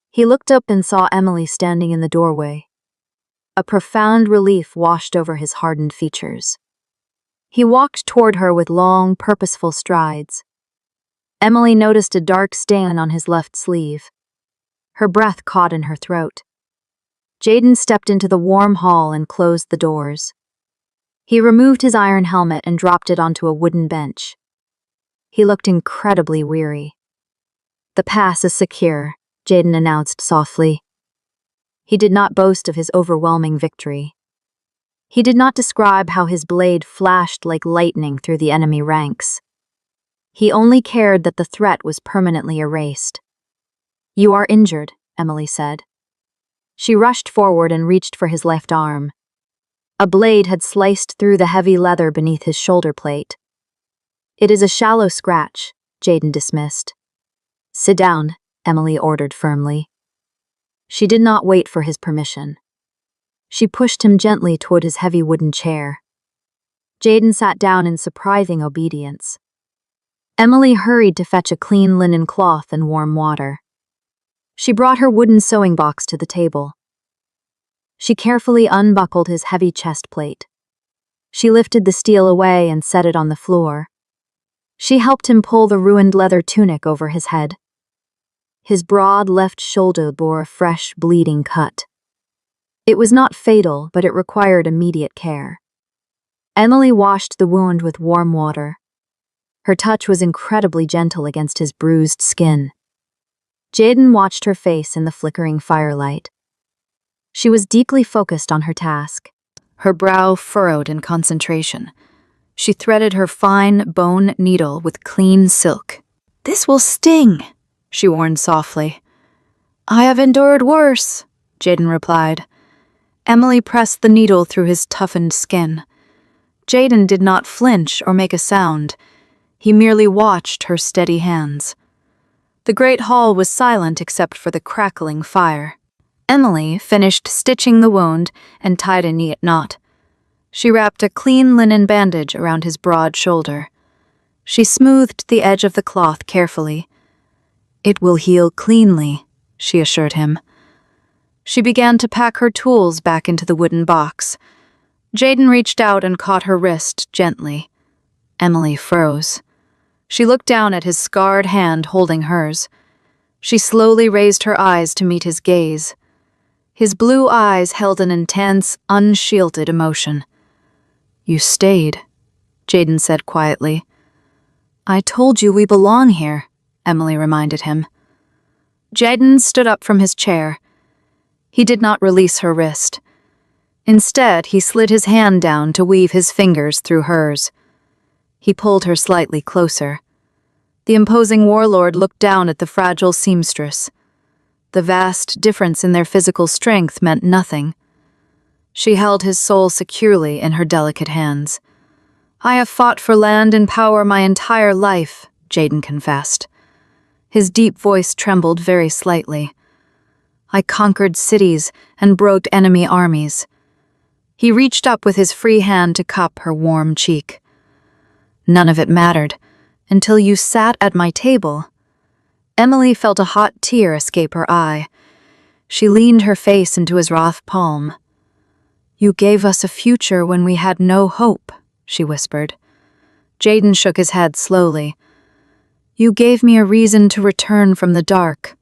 He looked up and saw Emily standing in the doorway. A profound relief washed over his hardened features. He walked toward her with long, purposeful strides. Emily noticed a dark stain on his left sleeve. Her breath caught in her throat. Jaden stepped into the warm hall and closed the doors. He removed his iron helmet and dropped it onto a wooden bench. He looked incredibly weary. "The pass is secure," Jaden announced softly. He did not boast of his overwhelming victory. He did not describe how his blade flashed like lightning through the enemy ranks. He only cared that the threat was permanently erased. "You are injured," Emily said. She rushed forward and reached for his left arm. A blade had sliced through the heavy leather beneath his shoulder plate. "It is a shallow scratch," Jaden dismissed. "Sit down," Emily ordered firmly. She did not wait for his permission. She pushed him gently toward his heavy wooden chair. Jaden sat down in surprising obedience. Emily hurried to fetch a clean linen cloth and warm water. She brought her wooden sewing box to the table. She carefully unbuckled his heavy chest plate. She lifted the steel away and set it on the floor. She helped him pull the ruined leather tunic over his head. His broad left shoulder bore a fresh, bleeding cut. It was not fatal, but it required immediate care. Emily washed the wound with warm water. Her touch was incredibly gentle against his bruised skin. Jaden watched her face in the flickering firelight. She was deeply focused on her task. Her brow furrowed in concentration. She threaded her fine bone needle with clean silk. "This will sting," she warned softly. "I have endured worse," Jaden replied. Emily pressed the needle through his toughened skin. Jaden did not flinch or make a sound. He merely watched her steady hands. The great hall was silent except for the crackling fire. Emily finished stitching the wound and tied a neat knot. She wrapped a clean linen bandage around his broad shoulder. She smoothed the edge of the cloth carefully. "It will heal cleanly," she assured him. She began to pack her tools back into the wooden box. Jaden reached out and caught her wrist gently. Emily froze. She looked down at his scarred hand holding hers. She slowly raised her eyes to meet his gaze. His blue eyes held an intense, unshielded emotion. "You stayed," Jaden said quietly. "I told you we belong here," Emily reminded him. Jaden stood up from his chair. He did not release her wrist. Instead, he slid his hand down to weave his fingers through hers. He pulled her slightly closer. The imposing warlord looked down at the fragile seamstress. The vast difference in their physical strength meant nothing. She held his soul securely in her delicate hands. "I have fought for land and power my entire life," Jaden confessed. His deep voice trembled very slightly. "I conquered cities and broke enemy armies." He reached up with his free hand to cup her warm cheek. "None of it mattered, until you sat at my table." Emily felt a hot tear escape her eye. She leaned her face into his rough palm. "You gave us a future when we had no hope," she whispered. Jaden shook his head slowly. "You gave me a reason to return from the dark."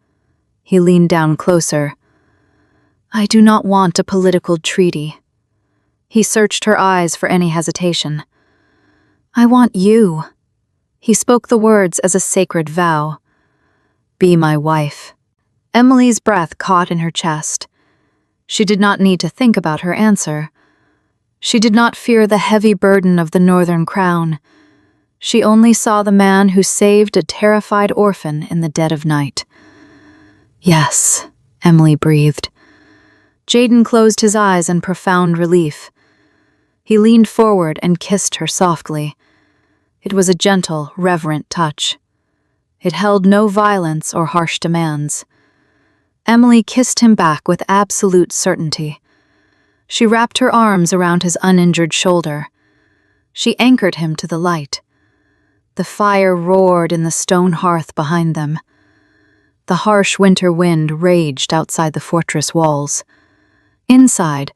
He leaned down closer. "I do not want a political treaty." He searched her eyes for any hesitation. "I want you." He spoke the words as a sacred vow. "Be my wife." Emily's breath caught in her chest. She did not need to think about her answer. She did not fear the heavy burden of the northern crown. She only saw the man who saved a terrified orphan in the dead of night. "Yes," Emily breathed. Jaden closed his eyes in profound relief. He leaned forward and kissed her softly. It was a gentle, reverent touch. It held no violence or harsh demands. Emily kissed him back with absolute certainty. She wrapped her arms around his uninjured shoulder. She anchored him to the light. The fire roared in the stone hearth behind them. The harsh winter wind raged outside the fortress walls. Inside,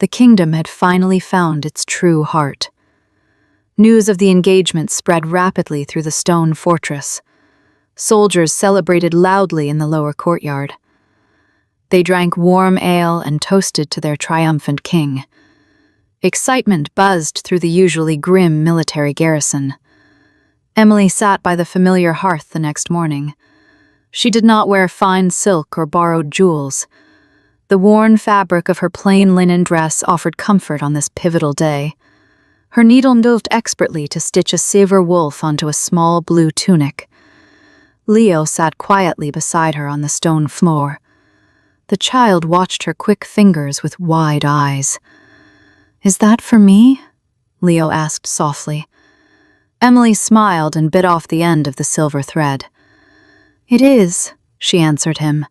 The kingdom had finally found its true heart. News of the engagement spread rapidly through the stone fortress. Soldiers celebrated loudly in the lower courtyard. They drank warm ale and toasted to their triumphant king. Excitement buzzed through the usually grim military garrison. Emily sat by the familiar hearth the next morning. She did not wear fine silk or borrowed jewels. The worn fabric of her plain linen dress offered comfort on this pivotal day. Her needle moved expertly to stitch a silver wolf onto a small blue tunic. Leo sat quietly beside her on the stone floor. The child watched her quick fingers with wide eyes. "Is that for me?" Leo asked softly. Emily smiled and bit off the end of the silver thread. "It is," she answered him.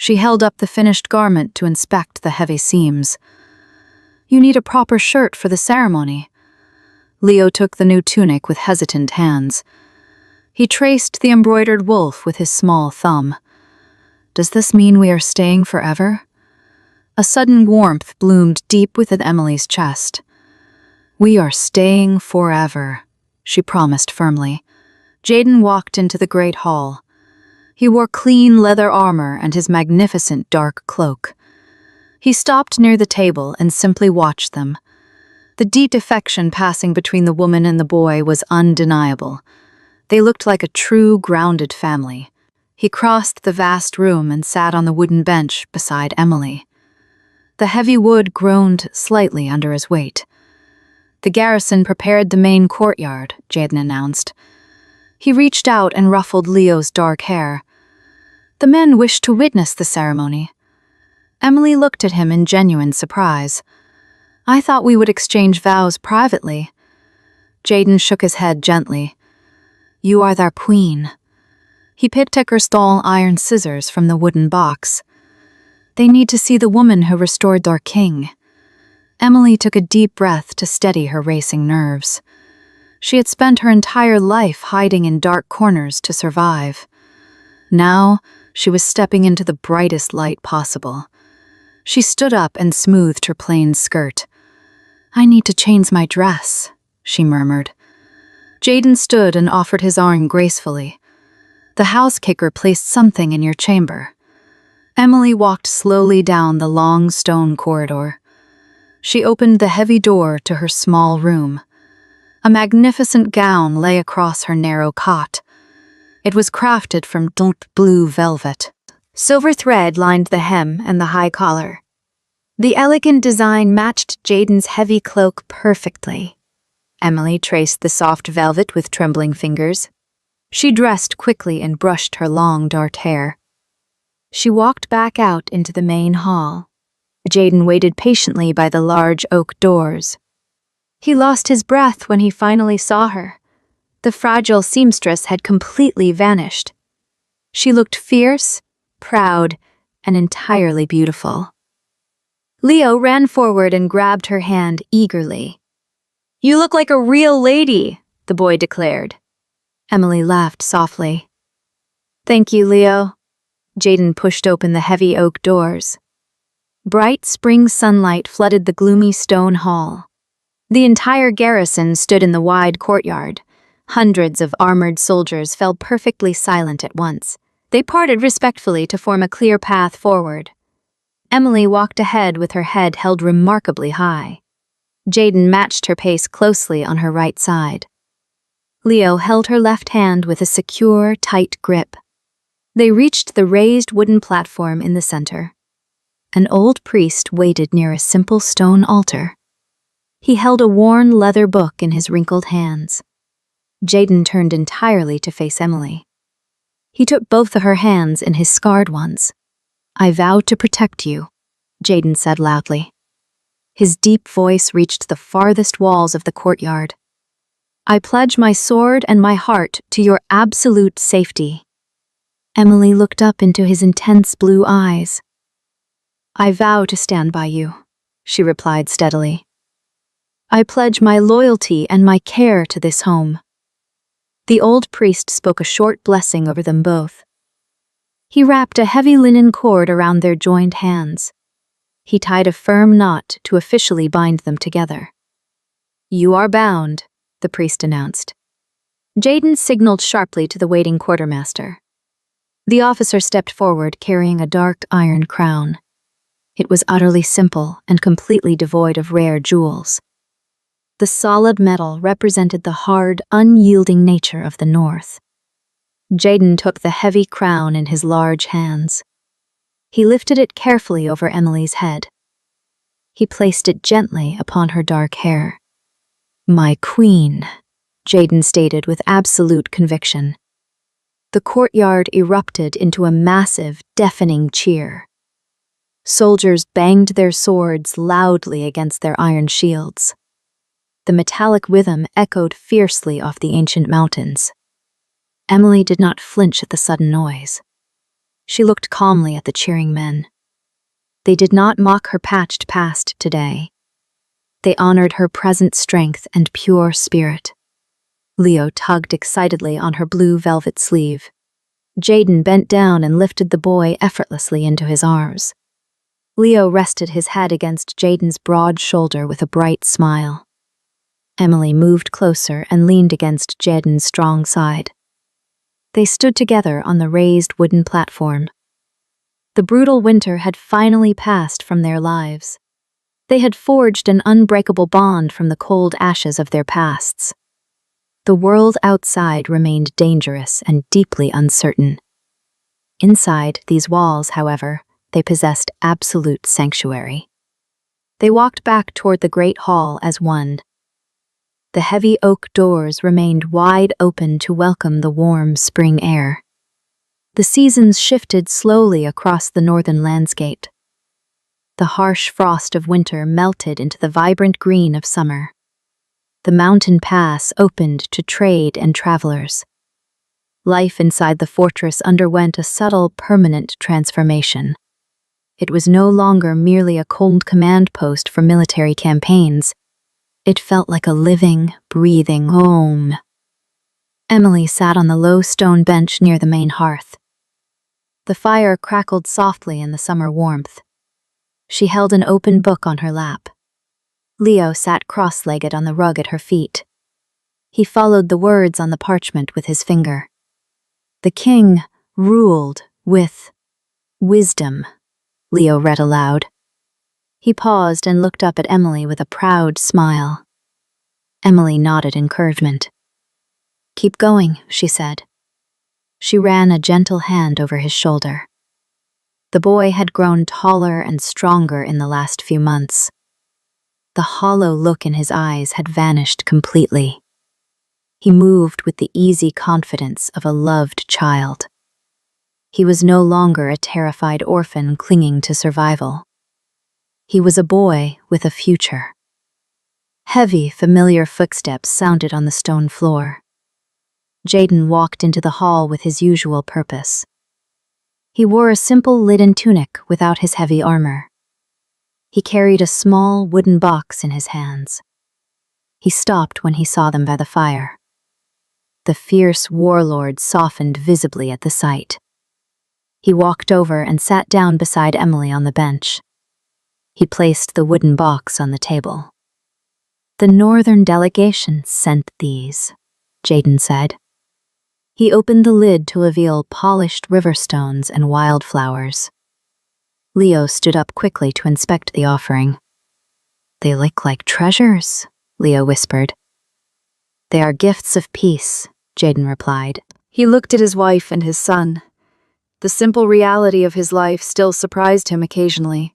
She held up the finished garment to inspect the heavy seams. "You need a proper shirt for the ceremony." Leo took the new tunic with hesitant hands. He traced the embroidered wolf with his small thumb. "Does this mean we are staying forever?" A sudden warmth bloomed deep within Emily's chest. "We are staying forever," she promised firmly. Jaden walked into the great hall. He wore clean leather armor and his magnificent dark cloak. He stopped near the table and simply watched them. The deep affection passing between the woman and the boy was undeniable. They looked like a true, grounded family. He crossed the vast room and sat on the wooden bench beside Emily. The heavy wood groaned slightly under his weight. "The garrison prepared the main courtyard," Jaden announced. He reached out and ruffled Leo's dark hair. "The men wished to witness the ceremony." Emily looked at him in genuine surprise. "I thought we would exchange vows privately." Jaden shook his head gently. "You are their queen." He picked her stall iron scissors from the wooden box. "They need to see the woman who restored their king." Emily took a deep breath to steady her racing nerves. She had spent her entire life hiding in dark corners to survive. Now, she was stepping into the brightest light possible. She stood up and smoothed her plain skirt. "I need to change my dress," she murmured. Jaden stood and offered his arm gracefully. "The house kicker placed something in your chamber." Emily walked slowly down the long stone corridor. She opened the heavy door to her small room. A magnificent gown lay across her narrow cot. It was crafted from dark blue velvet. Silver thread lined the hem and the high collar. The elegant design matched Jaden's heavy cloak perfectly. Emily traced the soft velvet with trembling fingers. She dressed quickly and brushed her long dark hair. She walked back out into the main hall. Jaden waited patiently by the large oak doors. He lost his breath when he finally saw her. The fragile seamstress had completely vanished. She looked fierce, proud, and entirely beautiful. Leo ran forward and grabbed her hand eagerly. "You look like a real lady," the boy declared. Emily laughed softly. "Thank you, Leo." Jaden pushed open the heavy oak doors. Bright spring sunlight flooded the gloomy stone hall. The entire garrison stood in the wide courtyard. Hundreds of armored soldiers fell perfectly silent at once. They parted respectfully to form a clear path forward. Emily walked ahead with her head held remarkably high. Jaden matched her pace closely on her right side. Leo held her left hand with a secure, tight grip. They reached the raised wooden platform in the center. An old priest waited near a simple stone altar. He held a worn leather book in his wrinkled hands. Jaden turned entirely to face Emily. He took both of her hands in his scarred ones. "I vow to protect you," Jaden said loudly. His deep voice reached the farthest walls of the courtyard. "I pledge my sword and my heart to your absolute safety." Emily looked up into his intense blue eyes. "I vow to stand by you," she replied steadily. "I pledge my loyalty and my care to this home." The old priest spoke a short blessing over them both. He wrapped a heavy linen cord around their joined hands. He tied a firm knot to officially bind them together. "You are bound," the priest announced. Jaden signaled sharply to the waiting quartermaster. The officer stepped forward carrying a dark iron crown. It was utterly simple and completely devoid of rare jewels. The solid metal represented the hard, unyielding nature of the North. Jaden took the heavy crown in his large hands. He lifted it carefully over Emily's head. He placed it gently upon her dark hair. "My queen," Jaden stated with absolute conviction. The courtyard erupted into a massive, deafening cheer. Soldiers banged their swords loudly against their iron shields. The metallic rhythm echoed fiercely off the ancient mountains. Emily did not flinch at the sudden noise. She looked calmly at the cheering men. They did not mock her patched past today. They honored her present strength and pure spirit. Leo tugged excitedly on her blue velvet sleeve. Jaden bent down and lifted the boy effortlessly into his arms. Leo rested his head against Jaden's broad shoulder with a bright smile. Emily moved closer and leaned against Jaden's strong side. They stood together on the raised wooden platform. The brutal winter had finally passed from their lives. They had forged an unbreakable bond from the cold ashes of their pasts. The world outside remained dangerous and deeply uncertain. Inside these walls, however, they possessed absolute sanctuary. They walked back toward the great hall as one. The heavy oak doors remained wide open to welcome the warm spring air. The seasons shifted slowly across the northern landscape. The harsh frost of winter melted into the vibrant green of summer. The mountain pass opened to trade and travelers. Life inside the fortress underwent a subtle, permanent transformation. It was no longer merely a cold command post for military campaigns. It felt like a living, breathing home. Emily sat on the low stone bench near the main hearth. The fire crackled softly in the summer warmth. She held an open book on her lap. Leo sat cross-legged on the rug at her feet. He followed the words on the parchment with his finger. "The king ruled with wisdom," Leo read aloud. He paused and looked up at Emily with a proud smile. Emily nodded encouragement. "Keep going," she said. She ran a gentle hand over his shoulder. The boy had grown taller and stronger in the last few months. The hollow look in his eyes had vanished completely. He moved with the easy confidence of a loved child. He was no longer a terrified orphan clinging to survival. He was a boy with a future. Heavy, familiar footsteps sounded on the stone floor. Jaden walked into the hall with his usual purpose. He wore a simple linen tunic without his heavy armor. He carried a small wooden box in his hands. He stopped when he saw them by the fire. The fierce warlord softened visibly at the sight. He walked over and sat down beside Emily on the bench. He placed the wooden box on the table. "The northern delegation sent these," Jaden said. He opened the lid to reveal polished river stones and wildflowers. Leo stood up quickly to inspect the offering. "They look like treasures," Leo whispered. "They are gifts of peace," Jaden replied. He looked at his wife and his son. The simple reality of his life still surprised him occasionally.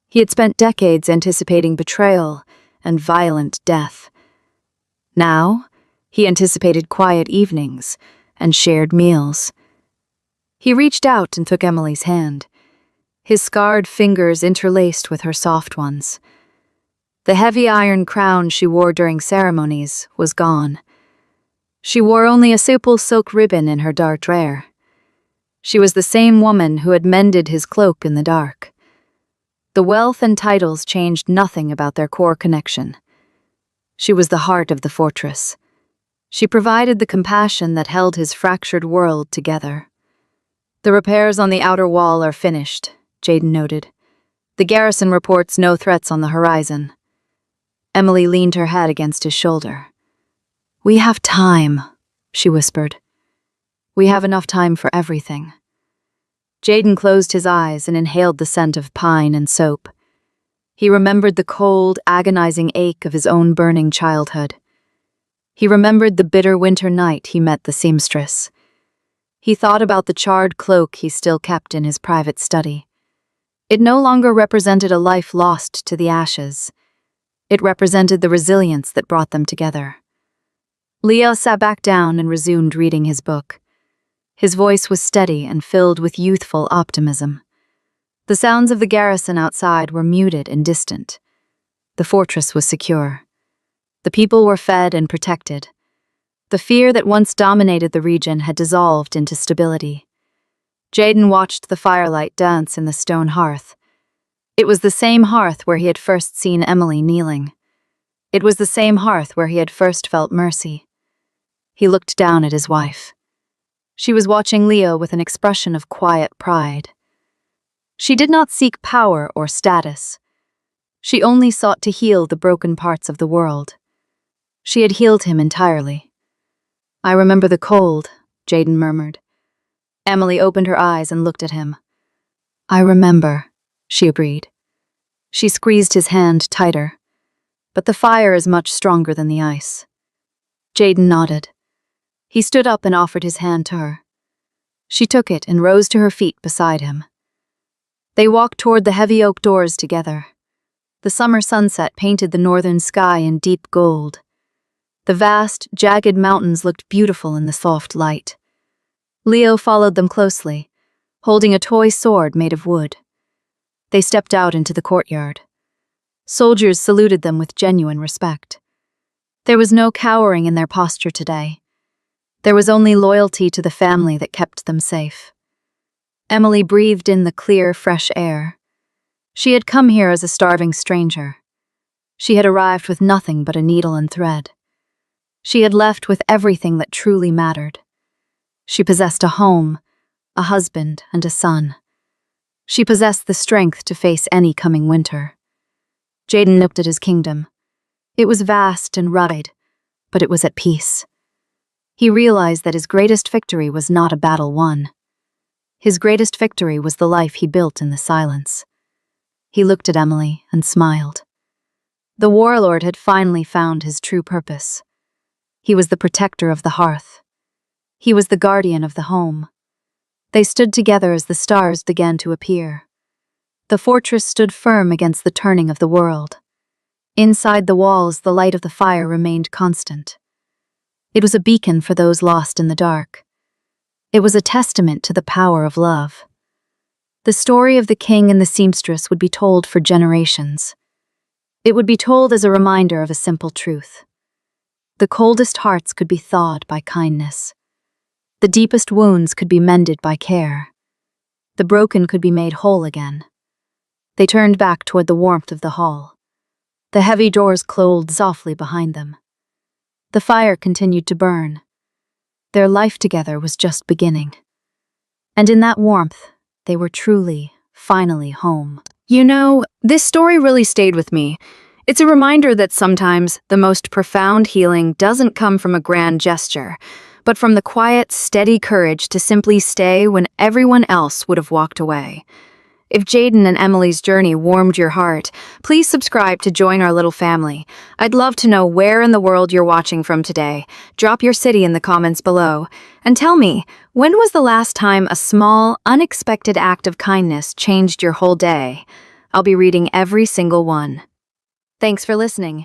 He had spent decades anticipating betrayal and violent death. Now, he anticipated quiet evenings and shared meals. He reached out and took Emily's hand. His scarred fingers interlaced with her soft ones. The heavy iron crown she wore during ceremonies was gone. She wore only a simple silk ribbon in her dark hair. She was the same woman who had mended his cloak in the dark. The wealth and titles changed nothing about their core connection. She was the heart of the fortress. She provided the compassion that held his fractured world together. "The repairs on the outer wall are finished," Jaden noted. The garrison reports no threats on the horizon. Emily leaned her head against his shoulder. We have time, she whispered. We have enough time for everything. Jaden closed his eyes and inhaled the scent of pine and soap. He remembered the cold, agonizing ache of his own burning childhood. He remembered the bitter winter night he met the seamstress. He thought about the charred cloak he still kept in his private study. It no longer represented a life lost to the ashes. It represented the resilience that brought them together. Leo sat back down and resumed reading his book. His voice was steady and filled with youthful optimism. The sounds of the garrison outside were muted and distant. The fortress was secure. The people were fed and protected. The fear that once dominated the region had dissolved into stability. Jaden watched the firelight dance in the stone hearth. It was the same hearth where he had first seen Emily kneeling. It was the same hearth where he had first felt mercy. He looked down at his wife. She was watching Leo with an expression of quiet pride. She did not seek power or status. She only sought to heal the broken parts of the world. She had healed him entirely. I remember the cold, Jaden murmured. Emily opened her eyes and looked at him. I remember, she agreed. She squeezed his hand tighter. But the fire is much stronger than the ice. Jaden nodded. He stood up and offered his hand to her. She took it and rose to her feet beside him. They walked toward the heavy oak doors together. The summer sunset painted the northern sky in deep gold. The vast, jagged mountains looked beautiful in the soft light. Leo followed them closely, holding a toy sword made of wood. They stepped out into the courtyard. Soldiers saluted them with genuine respect. There was no cowering in their posture today. There was only loyalty to the family that kept them safe. Emily breathed in the clear, fresh air. She had come here as a starving stranger. She had arrived with nothing but a needle and thread. She had left with everything that truly mattered. She possessed a home, a husband, and a son. She possessed the strength to face any coming winter. Jaden looked at his kingdom. It was vast and rugged, but it was at peace. He realized that his greatest victory was not a battle won. His greatest victory was the life he built in the silence. He looked at Emily and smiled. The warlord had finally found his true purpose. He was the protector of the hearth. He was the guardian of the home. They stood together as the stars began to appear. The fortress stood firm against the turning of the world. Inside the walls, the light of the fire remained constant. It was a beacon for those lost in the dark. It was a testament to the power of love. The story of the king and the seamstress would be told for generations. It would be told as a reminder of a simple truth. The coldest hearts could be thawed by kindness. The deepest wounds could be mended by care. The broken could be made whole again. They turned back toward the warmth of the hall. The heavy doors closed softly behind them. The fire continued to burn. Their life together was just beginning. And in that warmth, they were truly, finally home. You know, this story really stayed with me. It's a reminder that sometimes the most profound healing doesn't come from a grand gesture, but from the quiet, steady courage to simply stay when everyone else would have walked away. If Jaden and Emily's journey warmed your heart, please subscribe to join our little family. I'd love to know where in the world you're watching from today. Drop your city in the comments below. And tell me, when was the last time a small, unexpected act of kindness changed your whole day? I'll be reading every single one. Thanks for listening.